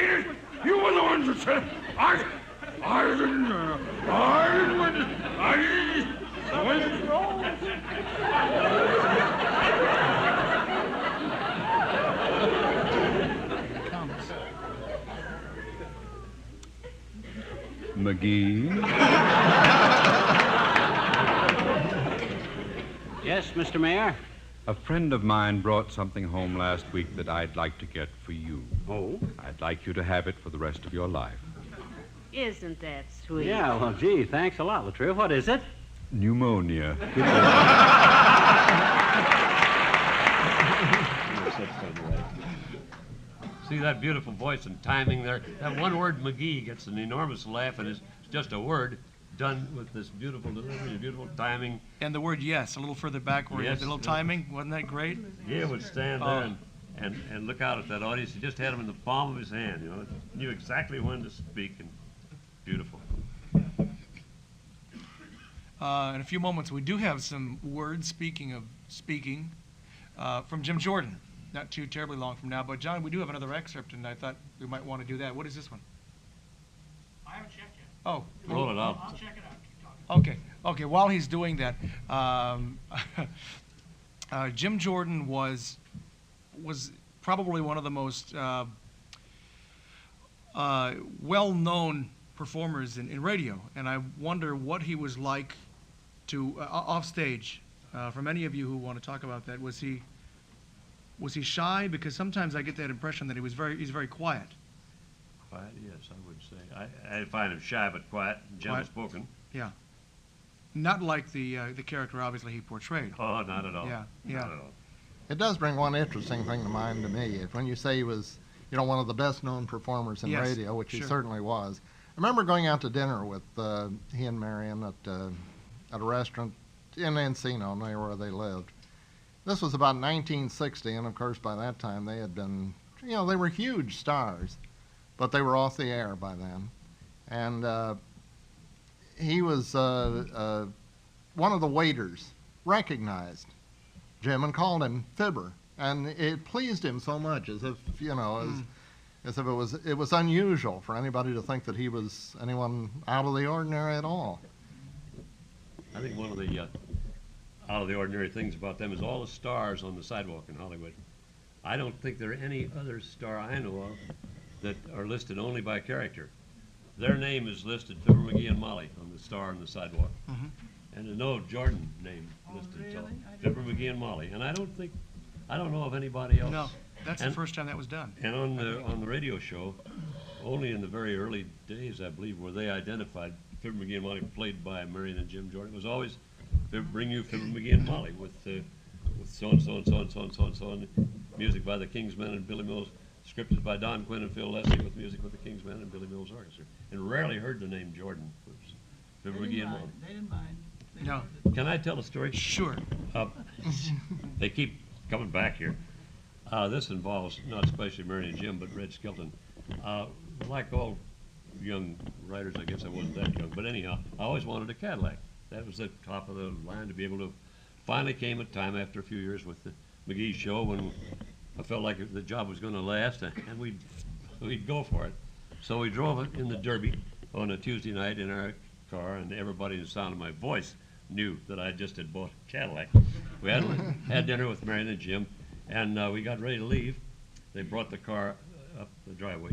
it. You were the ones that said it. I didn't win it. I didn't. McGee. Yes, Mr. Mayor? A friend of mine brought something home last week that I'd like to get for you. Oh? I'd like you to have it for the rest of your life. Isn't that sweet? Yeah, well, gee, thanks a lot, Latriv. What is it? Pneumonia. See that beautiful voice and timing there? That one word McGee gets an enormous laugh, and it's just a word done with this beautiful delivery, beautiful timing. And the word yes, a little further back where you had the little timing. Wasn't that great? He would stand there and look out at that audience. He just had him in the palm of his hand, you know. Knew exactly when to speak, and beautiful. In a few moments, we do have some words, speaking of speaking, from Jim Jordan. Not too terribly long from now. But, John, we do have another excerpt, and I thought we might want to do that. What is this one? I haven't checked yet. Oh. Roll it out. I'll check it out. Keep talking. Okay. While he's doing that, Jim Jordan was probably one of the most well-known performers in radio, and I wonder what he was like to off stage. For many of you who want to talk about that, was he shy? Because sometimes I get that impression that he's very quiet. Quiet, yes, I would say. I find him shy but quiet, gentle spoken. Yeah. Not like the character obviously he portrayed. Oh, not at all. Yeah. Not at all. It does bring one interesting thing to mind to me. When you say he was, one of the best-known performers in radio, which he certainly was. I remember going out to dinner with he and Marion at a restaurant in Encino, near where they lived. This was about 1960, and of course by that time they had been, they were huge stars, but they were off the air by then. And he was one of the waiters recognized Jim and called him Fibber, and it pleased him so much, as if as if it was unusual for anybody to think that he was anyone out of the ordinary at all. I think one of the out of the ordinary things about them is all the stars on the sidewalk in Hollywood. I don't think there are any other star I know of that are listed only by character. Their name is listed, Fibber McGee and Molly, on the star on the sidewalk. Mm-hmm. And there's no Jordan name listed, so Fibber McGee and Molly. And I don't know of anybody else. No, that's the first time that was done. And on the radio show, only in the very early days, I believe, were they identified Fibber McGee and Molly, played by Marion and Jim Jordan. It was always bring you Fibber McGee and Molly with so and so and so and so and so and so, and music by the Kingsmen and Billy Mills, scripted by Don Quinn and Phil Leslie, with music with the Kingsmen and Billy Mills Orchestra. And rarely heard the name Jordan. It was Fibber McGee and Molly. They didn't mind. No. Can I tell a story? Sure. They keep coming back here. This involves not especially Marion and Jim, but Red Skelton. Like all young writers, I guess I wasn't that young, but anyhow, I always wanted a Cadillac. That was the top of the line to be able to. Finally came a time after a few years with the McGee show when I felt like the job was going to last, and we'd go for it. So we drove it in the Derby on a Tuesday night in our car, and everybody in the sound of my voice knew that I just had bought a Cadillac. We had dinner with Marion and Jim, and we got ready to leave. They brought the car up the driveway.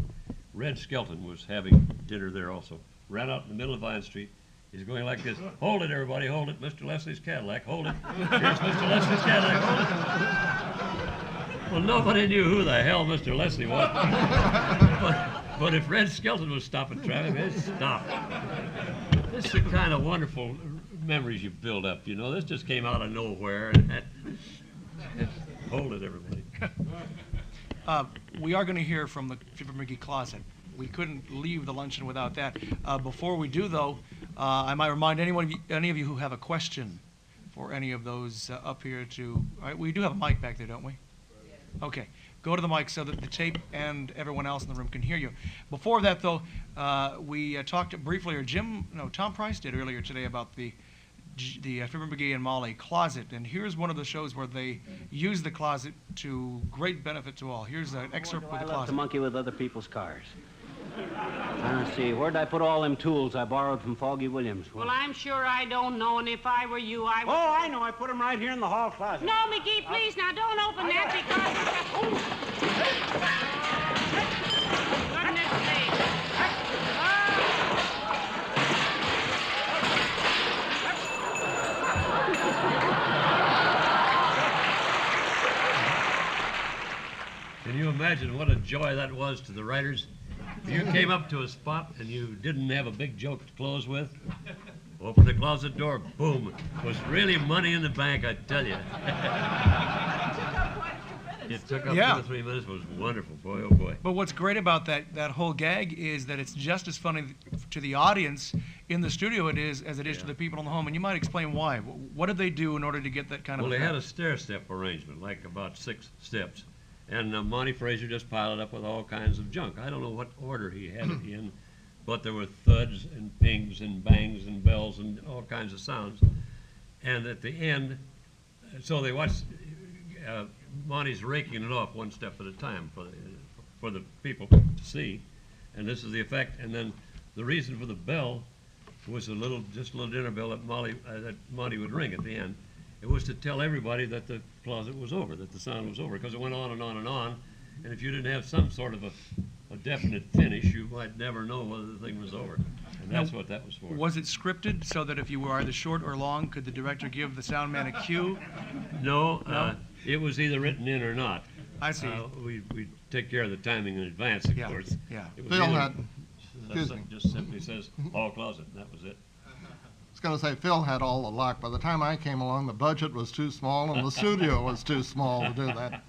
Red Skelton was having dinner there also. Ran out in the middle of Vine Street. He's going like this. Hold it, everybody, hold it. Mr. Leslie's Cadillac, hold it. Here's Mr. Leslie's Cadillac, hold it. Well, nobody knew who the hell Mr. Leslie was. But if Red Skelton was stopping traffic, they'd stop. This is the kind of wonderful memories you build up, This just came out of nowhere. Hold it, everybody. We are going to hear from the Fibber McGee closet. We couldn't leave the luncheon without that. Before we do, though, I might remind any of you who have a question for any of those up here to. We do have a mic back there, don't we? Okay. Go to the mic so that the tape and everyone else in the room can hear you. Before that, though, we talked briefly, or Tom Price did earlier today about the Fibber McGee and Molly closet, and here's one of the shows where they use the closet to great benefit to all. Here's an excerpt with the I left closet. to monkey with other people's cars. Let's see, where'd I put all them tools I borrowed from Foggy Williams? Well, I'm sure I don't know, and if I were you, I would... Oh, I know. I put them right here in the hall closet. No, McGee, please, now don't open that because... Goodness sake. Can you imagine what a joy that was to the writers? If you came up to a spot and you didn't have a big joke to close with, open the closet door, boom. It was really money in the bank, I tell you. It took up 2 or 3 minutes. It was wonderful, boy, oh boy. But what's great about that whole gag is that it's just as funny to the audience in the studio as it is to the people in the home. And you might explain why. What did they do in order to get that kind of Well, they effect? had a stair-step arrangement, like about 6 steps. And Monty Fraser just piled it up with all kinds of junk. I don't know what order he had it in, but there were thuds and pings and bangs and bells and all kinds of sounds. And at the end, so they watched Monty's raking it off 1 step at a time for the people to see. And this is the effect. And then the reason for the bell was just a little dinner bell that Monty would ring at the end. It was to tell everybody that the closet was over, that the sound was over, because it went on and on and on. And if you didn't have some sort of a definite finish, you might never know whether the thing was over. And that's what that was for. Was it scripted so that if you were either short or long, could the director give the sound man a cue? No, it was either written in or not. I see. We take care of the timing in advance, of course. Yeah. It was Phil either, had, excuse me. just simply says hall closet, and that was it. I was going to say, Phil had all the luck. By the time I came along, the budget was too small and the studio was too small to do that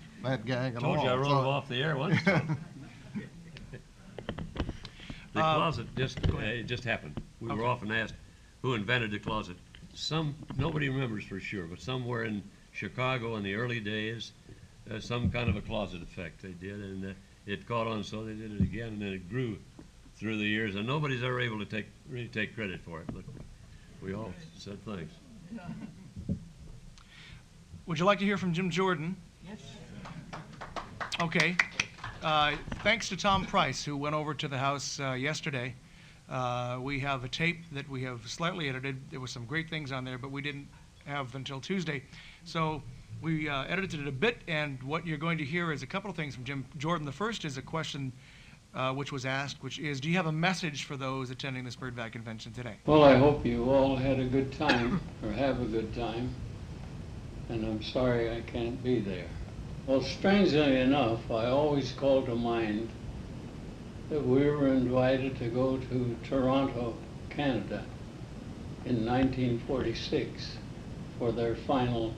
gag at all. Told you I wrote him off the air once. The closet just happened. We were often asked who invented the closet. Nobody remembers for sure, but somewhere in Chicago in the early days, some kind of a closet effect they did, and it caught on, so they did it again, and then it grew through the years, and nobody's ever able to really take credit for it, but we all said thanks. Would you like to hear from Jim Jordan? Yes. Okay. Thanks to Tom Price, who went over to the house yesterday. We have a tape that we have slightly edited. There were some great things on there, but we didn't have until Tuesday. So we edited it a bit, and what you're going to hear is a couple of things from Jim Jordan. The first is a question which was asked, which is, do you have a message for those attending the SPERDVAC convention today? Well, I hope you all had a good time, or have a good time, and I'm sorry I can't be there. Well, strangely enough, I always call to mind that we were invited to go to Toronto, Canada in 1946 for their final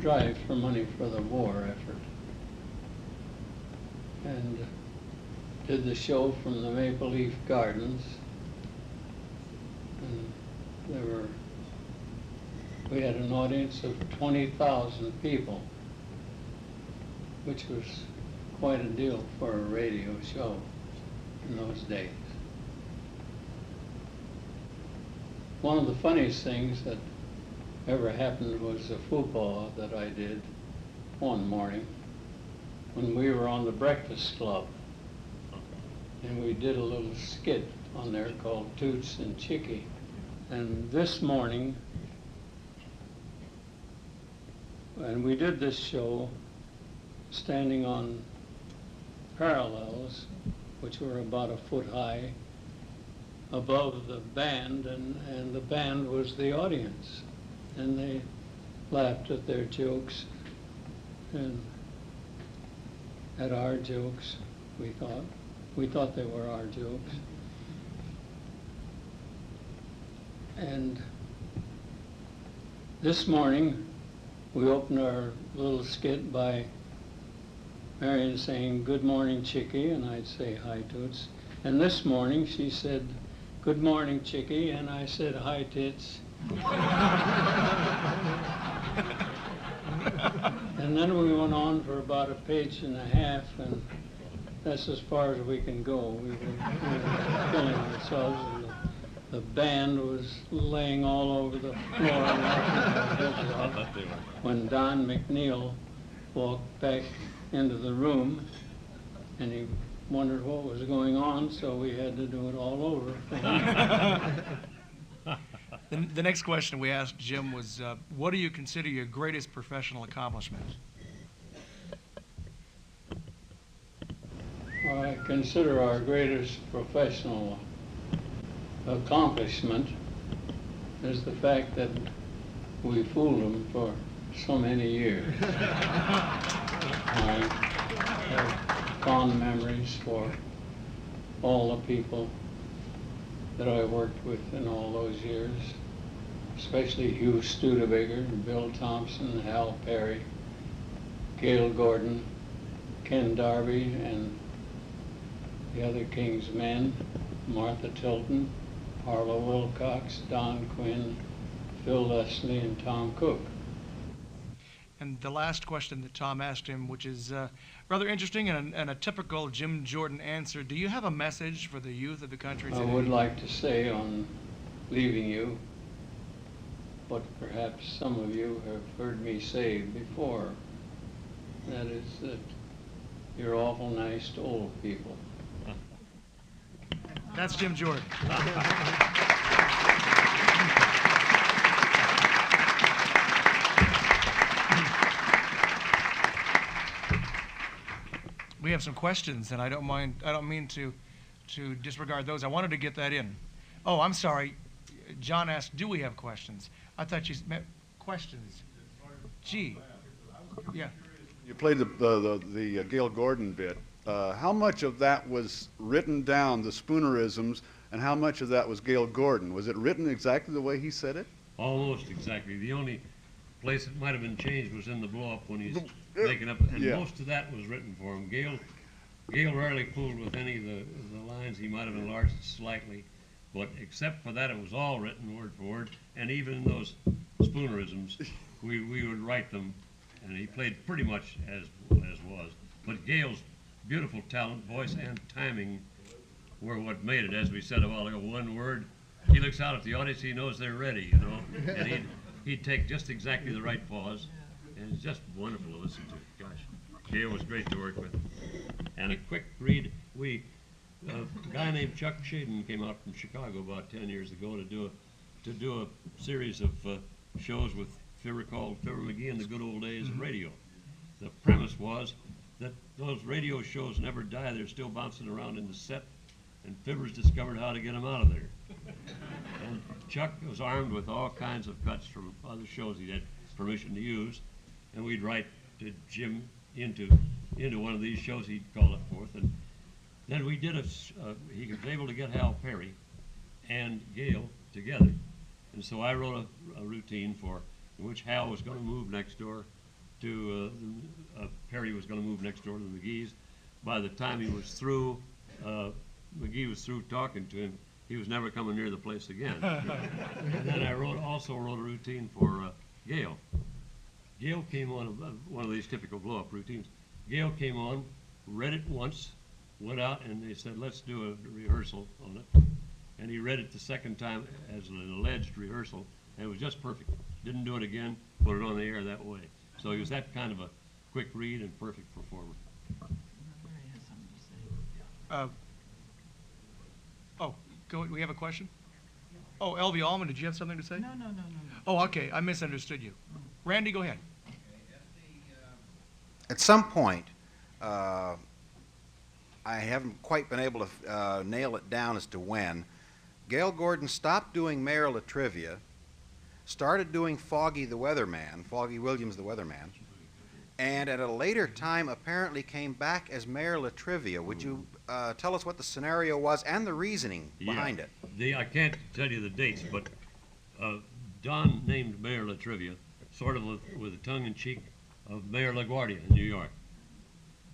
drive for money for the war effort, and did the show from the Maple Leaf Gardens, and we had an audience of 20,000 people, which was quite a deal for a radio show in those days. One of the funniest things that ever happened was a football that I did one morning when we were on the Breakfast Club, and we did a little skit on there called Toots and Chicky. And this morning, and we did this show standing on parallels, which were about a foot high, above the band, and the band was the audience. And they laughed at their jokes and at our jokes, we thought. We thought they were our jokes. And this morning, we opened our little skit by Marion saying, "Good morning, Chickie," and I'd say, "Hi, Toots." And this morning, she said, "Good morning, Chickie," and I said, "Hi, Tits." And then we went on for about a page and a half, and that's as far as we can go. We were killing ourselves, and the band was laying all over the floor and knocking our heads off when Don McNeil walked back into the room, and he wondered what was going on, so we had to do it all over for him. The next question we asked Jim was, what do you consider your greatest professional accomplishment? I consider our greatest professional accomplishment is the fact that we fooled them for so many years. I have fond memories for all the people that I worked with in all those years, especially Hugh Studebaker, Bill Thompson, Hal Perry, Gail Gordon, Ken Darby, and the other King's men, Martha Tilton, Harlow Wilcox, Don Quinn, Phil Leslie, and Tom Cook. And the last question that Tom asked him, which is rather interesting and a typical Jim Jordan answer, do you have a message for the youth of the country today? I would like to say on leaving you what perhaps some of you have heard me say before. That is that you're awful nice to old people. That's Jim Jordan. We have some questions, and I don't mean to disregard those. I wanted to get that in. Oh, I'm sorry. John asked, do we have questions? I thought you meant questions. Gee. Yeah. You played the Gail Gordon bit. How much of that was written down, the Spoonerisms, and how much of that was Gail Gordon? Was it written exactly the way he said it? Almost exactly. The only place it might have been changed was in the blow-up when he's making up, and most of that was written for him. Gail rarely fooled with any of the lines. He might have enlarged it slightly, but except for that, it was all written word for word, and even those Spoonerisms, we would write them, and he played pretty much as was. But Gail's beautiful talent, voice, and timing were what made it. As we said a while ago, one word, he looks out at the audience, he knows they're ready, you know, and he'd take just exactly the right pause, and it's just wonderful to listen to. Gosh, Gail was great to work with. And a quick read, a guy named Chuck Shaden came out from Chicago about 10 years ago to do a series of shows with Fibber called Fibber McGee in the Good Old Days of Radio. The premise was that those radio shows never die, they're still bouncing around in the set, and Fibber's discovered how to get them out of there. And Chuck was armed with all kinds of cuts from other shows he had permission to use, and we'd write to Jim into one of these shows, he'd call it forth, and then we did he was able to get Hal Perry and Gail together, and so I wrote a routine in which Hal was going to move next door to, Perry was going to move next door to the McGees. By the time he was through, McGee was through talking to him, he was never coming near the place again. And then I also wrote a routine for Gail. Gail came on one of these typical blow-up routines. Gail came on, read it once, went out, and they said, let's do a rehearsal on it. And he read it the second time as an alleged rehearsal, and it was just perfect. Didn't do it again, put it on the air that way. So he was that kind of a quick read and perfect performer. We have a question? Oh, Elvia Allman, did you have something to say? No. Oh, okay, I misunderstood you. Randy, go ahead. At some point, I haven't quite been able to nail it down as to when, Gail Gordon stopped doing Mayor Latrivia, started doing Foggy Williams the Weatherman, and at a later time apparently came back as Mayor Latrivia. Would you tell us what the scenario was and the reasoning behind it? I can't tell you the dates, but Don named Mayor Latrivia sort of with a tongue-in-cheek of Mayor LaGuardia in New York.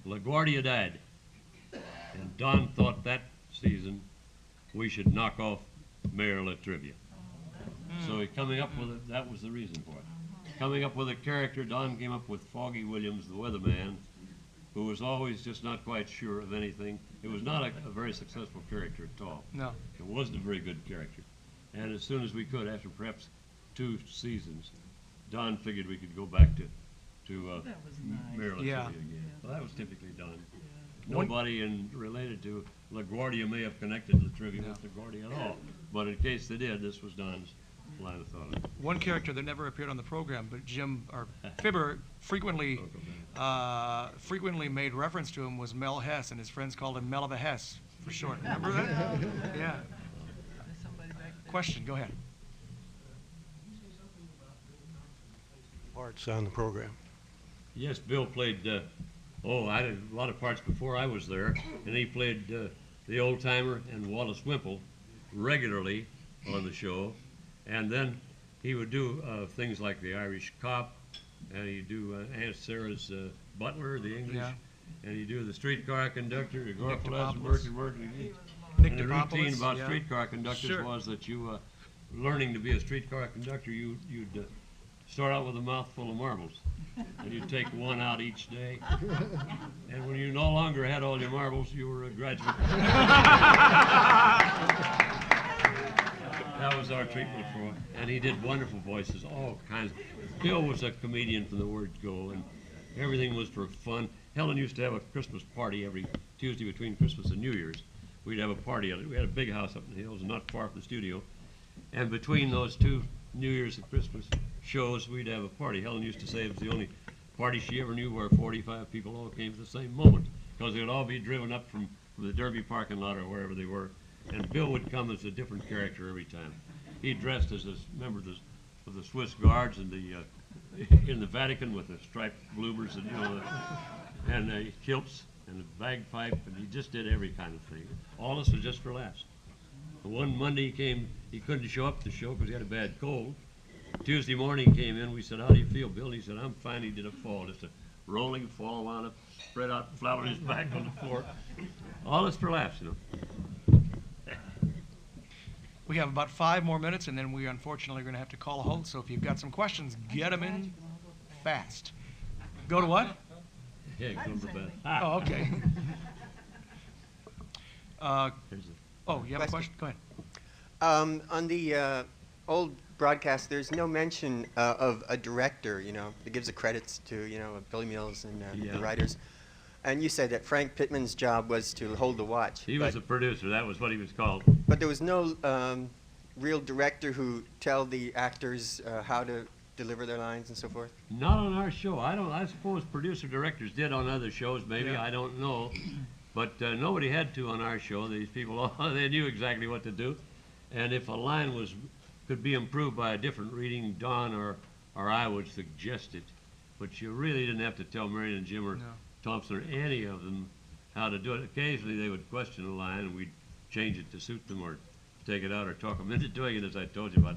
LaGuardia died, and Don thought that season we should knock off Mayor Latrivia. So that was the reason for it. Coming up with a character, Don came up with Foggy Williams, the weatherman, who was always just not quite sure of anything. It was not a very successful character at all. No. It wasn't a very good character. And as soon as we could, after perhaps 2 seasons, Don figured we could go back to Mayor Latrivia again. Well, that was typically Don. Nobody related to LaGuardia may have connected Latrivia with LaGuardia at all. But in case they did, this was Don's line of thought. One character that never appeared on the program, but Fibber frequently made reference to him was Mel Hess, and his friends called him Mel of a Hess for short. Remember that? Yeah. Question, go ahead. parts on the program. Yes, Bill played, I did a lot of parts before I was there, and he played the old timer and Wallace Wimple regularly on the show. And then he would do things like the Irish Cop, and he'd do Aunt Sarah's Butler, the English, and he'd do the streetcar conductor, the Gorfalessenberg and Mercury. And the routine about streetcar conductors was that you, learning to be a streetcar conductor, you'd start out with a mouthful of marbles, and you'd take one out each day. And when you no longer had all your marbles, you were a graduate. That was our treatment for him. And he did wonderful voices, all kinds. Bill was a comedian from the word go, and everything was for fun. Helen used to have a Christmas party every Tuesday between Christmas and New Year's. We'd have a party at it. We had a big house up in the hills, not far from the studio. And between those two New Year's and Christmas shows, we'd have a party. Helen used to say it was the only party she ever knew where 45 people all came at the same moment, because they would all be driven up from the Derby parking lot or wherever they were. And Bill would come as a different character every time. He dressed as a member of the Swiss Guards and in the Vatican with the striped bloomers and kilts and a bagpipe, and he just did every kind of thing. All this was just for laughs. One Monday he came, he couldn't show up to the show because he had a bad cold. Tuesday morning he came in, we said, "How do you feel, Bill?" He said, "I'm fine." He did a fall, just a rolling fall, wound up, spread out, flat on his back on the floor. All this for laughs, We have about 5 more minutes, and then we unfortunately are going to have to call a halt. So if you've got some questions, get them in fast. Go to what? Yeah, go to bed. Oh, okay. You have a question? Go ahead. On the old broadcast, there's no mention of a director, that gives the credits to, Billy Mills and the writers. And you said that Frank Pittman's job was to hold the watch. He was a producer. That was what he was called. But there was no real director who tell the actors how to deliver their lines and so forth? Not on our show. I suppose producer directors did on other shows, maybe. Yeah. I don't know. But nobody had to on our show. These people, they knew exactly what to do. And if a line could be improved by a different reading, Don or I would suggest it. But you really didn't have to tell Marion and Jim or Thompson or any of them how to do it. Occasionally they would question a line and we'd change it to suit them or take it out or talk them into doing it, as I told you about.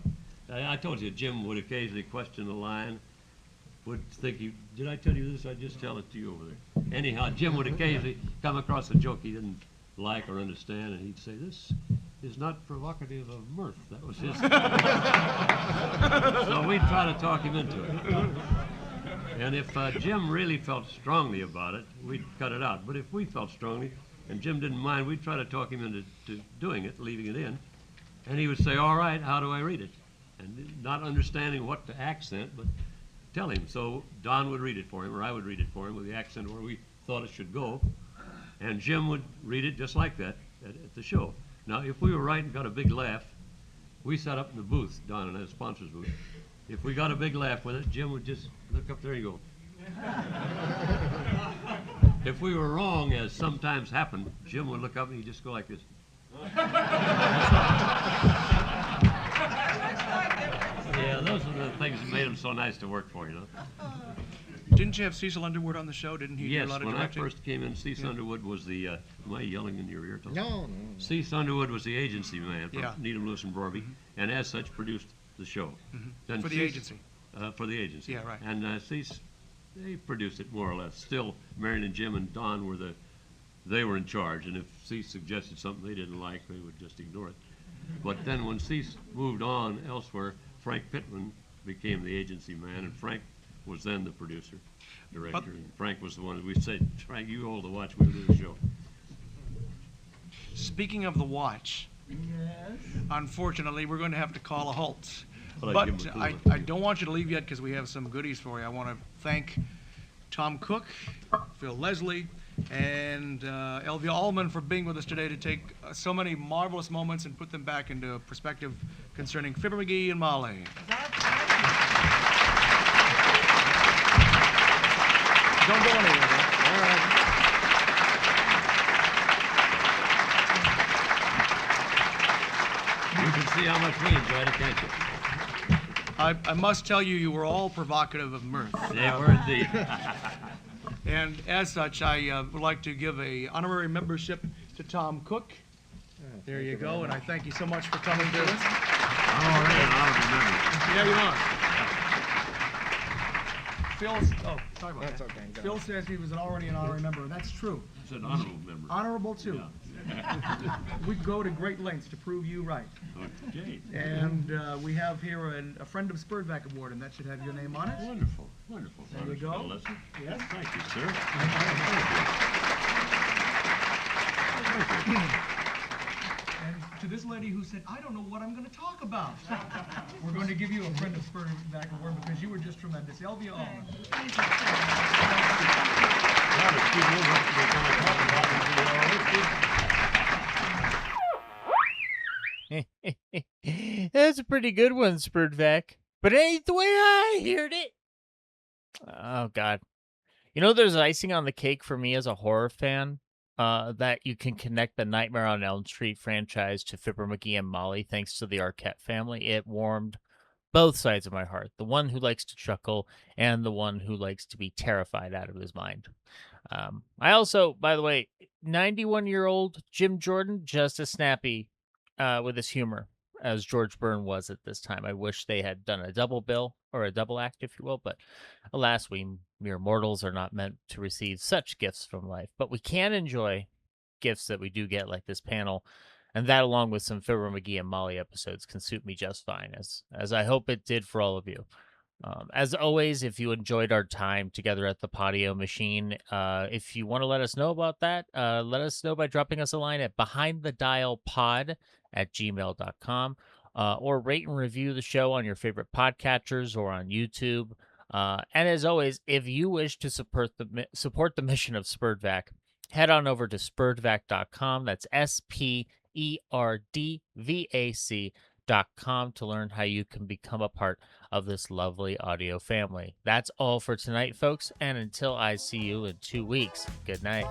I told you Jim would occasionally question a line, would think, did I tell you this? I'd just tell it to you over there. Anyhow, Jim would occasionally come across a joke he didn't like or understand, and he'd say, "This is not provocative of mirth." That was his. So we'd try to talk him into it. And if Jim really felt strongly about it, we'd cut it out. But if we felt strongly, and Jim didn't mind, we'd try to talk him into doing it, leaving it in. And he would say, "All right, how do I read it?" And not understanding what to accent, but tell him. So Don would read it for him, or I would read it for him with the accent where we thought it should go. And Jim would read it just like that at the show. Now, if we were right and got a big laugh, we sat up in the booth, Don and his sponsor's booth. If we got a big laugh with it, Jim would just look up there and go. If we were wrong, as sometimes happened, Jim would look up and he'd just go like this. Yeah, those are the things that made him so nice to work for, Didn't you have Cecil Underwood on the show? Didn't he do a lot of directing? Yes, when I first came in, Cecil Underwood was the, am I yelling in your ear? No. Cecil Underwood was the agency man for Needham, Lewis, and Borby, and as such produced the show. Then for the agency? For the agency. Yeah, right. And Cecil, they produced it more or less. Still, Marion and Jim and Don they were in charge, and if Cecil suggested something they didn't like, they would just ignore it. But then when Cecil moved on elsewhere, Frank Pittman became the agency man, and Frank was then the producer, director. And Frank was the one that we said, "Frank, you hold the watch, we'll do the show." Speaking of the watch, unfortunately, we're going to have to call a halt. But I don't want you to leave yet because we have some goodies for you. I want to thank Tom Cook, Phil Leslie, and Elvia Allman for being with us today to take so many marvelous moments and put them back into perspective concerning Fibber McGee and Molly. Don't go anywhere. All right. You can see how much we enjoyed it, can't you? I must tell you, you were all provocative of mirth. They were indeed. And as such, I would like to give a honorary membership to Tom Cook. There you go, and I thank you so much for coming to us. I'm already an honorable member. Yeah, you are. Sorry about That's that. okay. Go Phil says he was already an honorary member, and that's true. It's an honorable member. Honorable, too. We go to great lengths to prove you right. Okay. And we have here a Friend of SPERDVAC Award, and that should have your name on it. Wonderful, wonderful. There you go. Listen. Yes. Thank you, sir. And to this lady who said, I don't know what I'm going to talk about, we're going to give you a Friend of SPERDVAC Award because you were just tremendous. Elvia Allman. That's a pretty good one, SPERDVAC. But it ain't the way I heard it. Oh, God. You know, there's icing on the cake for me as a horror fan, that you can connect the Nightmare on Elm Street franchise to Fibber McGee and Molly thanks to the Arquette family. It warmed both sides of my heart. The one who likes to chuckle and the one who likes to be terrified out of his mind. I also, by the way, 91-year-old Jim Jordan, just as snappy with his humor as George Byrne was at this time. I wish they had done a double bill or a double act, if you will, but alas, we mere mortals are not meant to receive such gifts from life. But we can enjoy gifts that we do get, like this panel, and that, along with some Fibber McGee and Molly episodes, can suit me just fine, as I hope it did for all of you. As always, if you enjoyed our time together at the Patio Machine, if you want to let us know about that, let us know by dropping us a line at behindthedialpod@gmail.com, or rate and review the show on your favorite podcatchers or on YouTube. And as always, if you wish to support the mission of SPERDVAC, head on over to SPERDVAC.com. That's SPERDVAC.com to learn how you can become a part of this lovely audio family. That's all for tonight, folks, and until I see you in 2 weeks, good night.